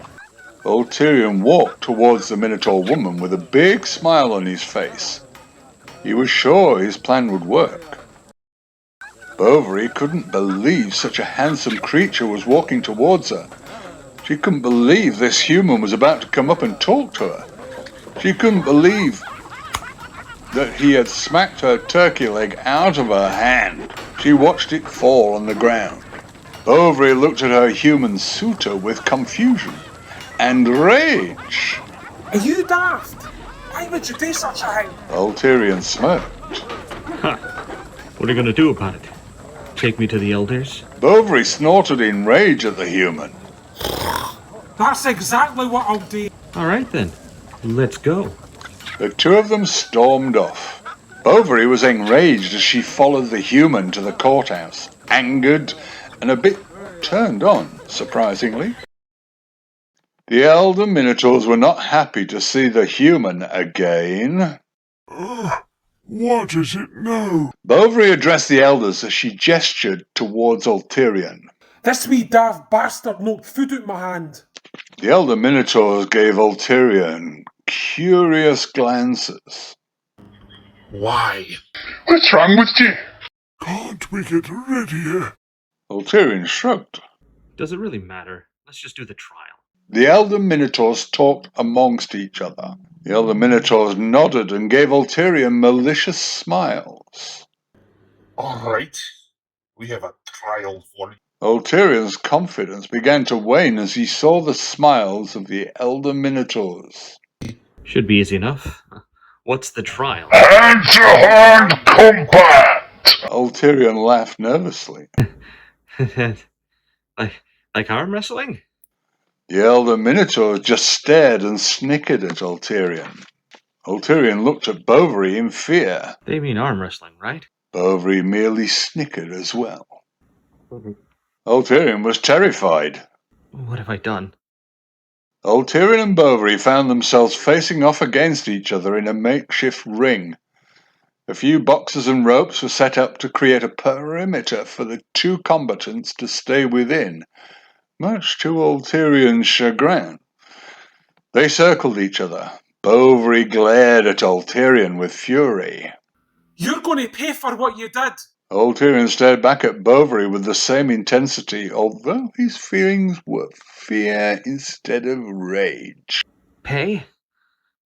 Ulterion walked towards the Minotaur woman with a big smile on his face. He was sure his plan would work. Bovary couldn't believe such a handsome creature was walking towards her. She couldn't believe this human was about to come up and talk to her. She couldn't believe that he had smacked her turkey leg out of her hand. She watched it fall on the ground. Bovary looked at her human suitor with confusion and rage. Are you daft? Why would you do such a thing? Ulterion smirked. Huh. What are you going to do about it? Take me to the elders? Bovary snorted in rage at the human. That's exactly what I'll do. All right then, let's go. The two of them stormed off. Bovary was enraged as she followed the human to the courthouse, angered and a bit turned on, surprisingly. The elder Minotaurs were not happy to see the human again. What is it now? Bovary addressed the elders as she gestured towards Ulterion. This wee daft bastard knocked food out my hand. The elder Minotaurs gave Ulterion curious glances. Why? What's wrong with you? Can't we get rid of you? Ulterion shrugged. Does it really matter? Let's just do the trial. The elder Minotaurs talked amongst each other. The elder Minotaurs nodded and gave Ulterion malicious smiles. All right. We have a trial for you. Ulterion's confidence began to wane as he saw the smiles of the elder Minotaurs. Should be easy enough. What's the trial? Hand-to-hand combat! Ulterion laughed nervously. like arm wrestling? The elder Minotaur just stared and snickered at Ulterion. Ulterion looked at Bovary in fear. They mean arm wrestling, right? Bovary merely snickered as well. Ulterion was terrified. What have I done? Ulterion and Bovary found themselves facing off against each other in a makeshift ring. A few boxes and ropes were set up to create a perimeter for the two combatants to stay within, much to Ulterion's chagrin. They circled each other. Bovary glared at Ulterion with fury. You're going to pay for what you did. Ulterion stared back at Bovary with the same intensity, although his feelings were fear instead of rage. Pay?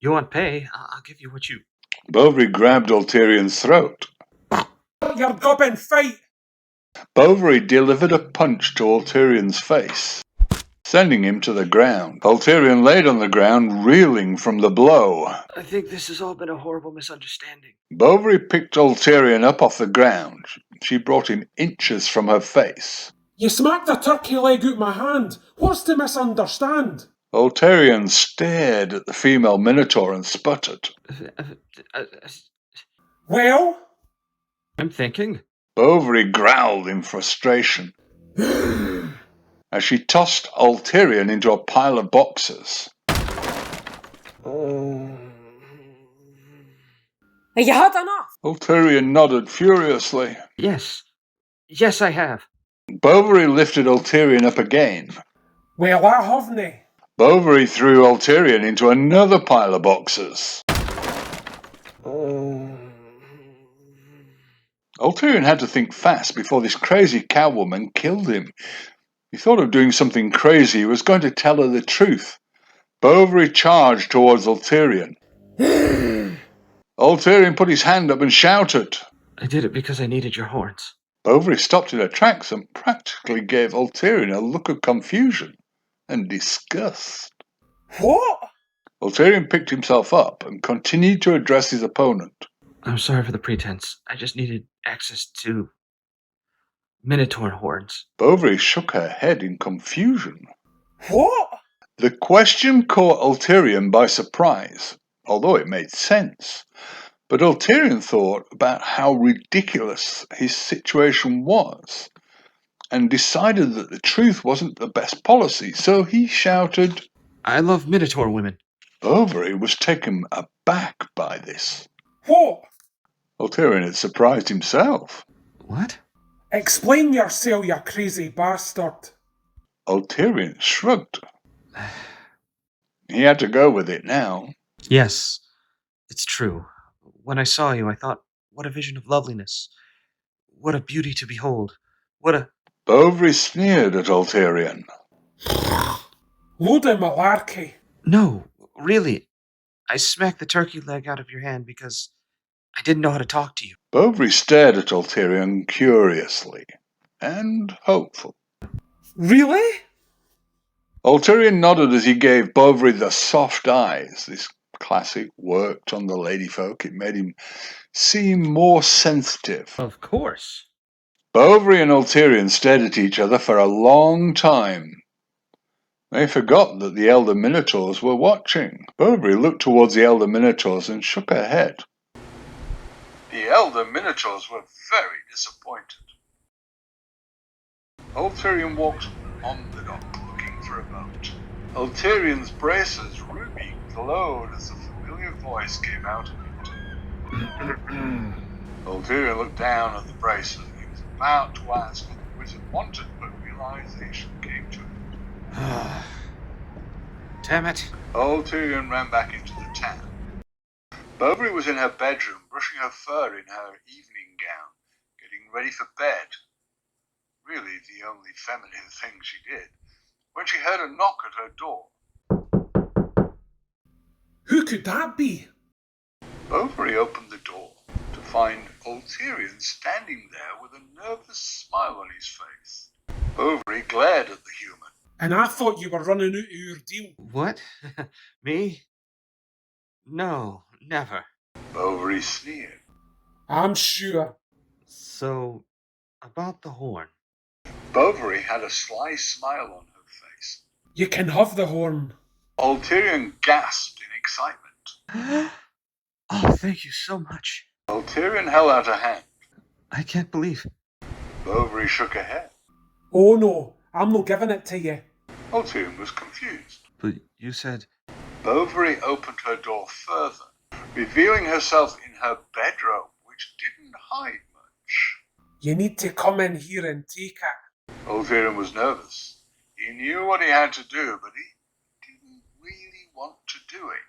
You want pay? I'll give you what you... Bovary grabbed Ulterion's throat. Your gobbin fight! Bovary delivered a punch to Ulterion's face, sending him to the ground. Ulterion laid on the ground, reeling from the blow. I think this has all been a horrible misunderstanding. Bovary picked Ulterion up off the ground. She brought him inches from her face. You smacked a turkey leg out my hand. What's to misunderstand? Ulterion stared at the female Minotaur and sputtered. Well? I'm thinking. Bovary growled in frustration as she tossed Ulterion into a pile of boxes. You had enough? Ulterion nodded furiously. Yes. Yes, I have. Bovary lifted Ulterion up again. Well, I haven't. Bovary threw Ulterion into another pile of boxes. Ulterion had to think fast before this crazy cowwoman killed him. He thought of doing something crazy. He was going to tell her the truth. Bovary charged towards Ulterion. Ulterion put his hand up and shouted. I did it because I needed your horns. Bovary stopped in her tracks and practically gave Ulterion a look of confusion and disgust. What? Ulterion picked himself up and continued to address his opponent. I'm sorry for the pretense. I just needed access to Minotaur horns. Bovary shook her head in confusion. What? The question caught Ulterion by surprise, although it made sense. But Ulterion thought about how ridiculous his situation was and decided that the truth wasn't the best policy, so he shouted, I love Minotaur women. Bovary was taken aback by this. What? Ulterion had surprised himself. What? Explain yourself, you crazy bastard. Ulterion shrugged. He had to go with it now. Yes, it's true. When I saw you, I thought, what a vision of loveliness. What a beauty to behold. What a... Bovary sneered at Ulterion. Load of malarkey. No, really. I smacked the turkey leg out of your hand because I didn't know how to talk to you. Bovary stared at Ulterion curiously and hopeful. Really? Ulterion nodded as he gave Bovary the soft eyes. This classic worked on the ladyfolk. It made him seem more sensitive. Of course. Bovary and Ulterion stared at each other for a long time. They forgot that the elder Minotaurs were watching. Bovary looked towards the elder Minotaurs and shook her head. The elder Minotaurs were very disappointed. Ulterion walked on the dock looking for a boat. Ulterion's braces ruby glowed as a familiar voice came out of it. Ulterion looked down at the bracelet. He was about to ask what the wizard wanted, but realization came to him. Damn it. Ulterion ran back into the town. Bovary was in her bedroom, brushing her fur in her evening gown, getting ready for bed. really the only feminine thing she did, when she heard a knock at her door. Who could that be? Bovary opened the door to find Ulterion standing there with a nervous smile on his face. Bovary glared at the human. And I thought you were running out of your deal. What? Me? No, never. Bovary sneered. I'm sure. So, about the horn. Bovary had a sly smile on her face. You can have the horn. Ulterion gasped in excitement. Oh, thank you so much. Ulterion held out a hand. I can't believe. Bovary shook her head. Oh no, I'm not giving it to you. Ulterion was confused. But you said... Bovary opened her door further, revealing herself in her bedroom, which didn't hide much. You need to come in here and take it. Ulterion was nervous. He knew what he had to do, but he didn't really want to do it.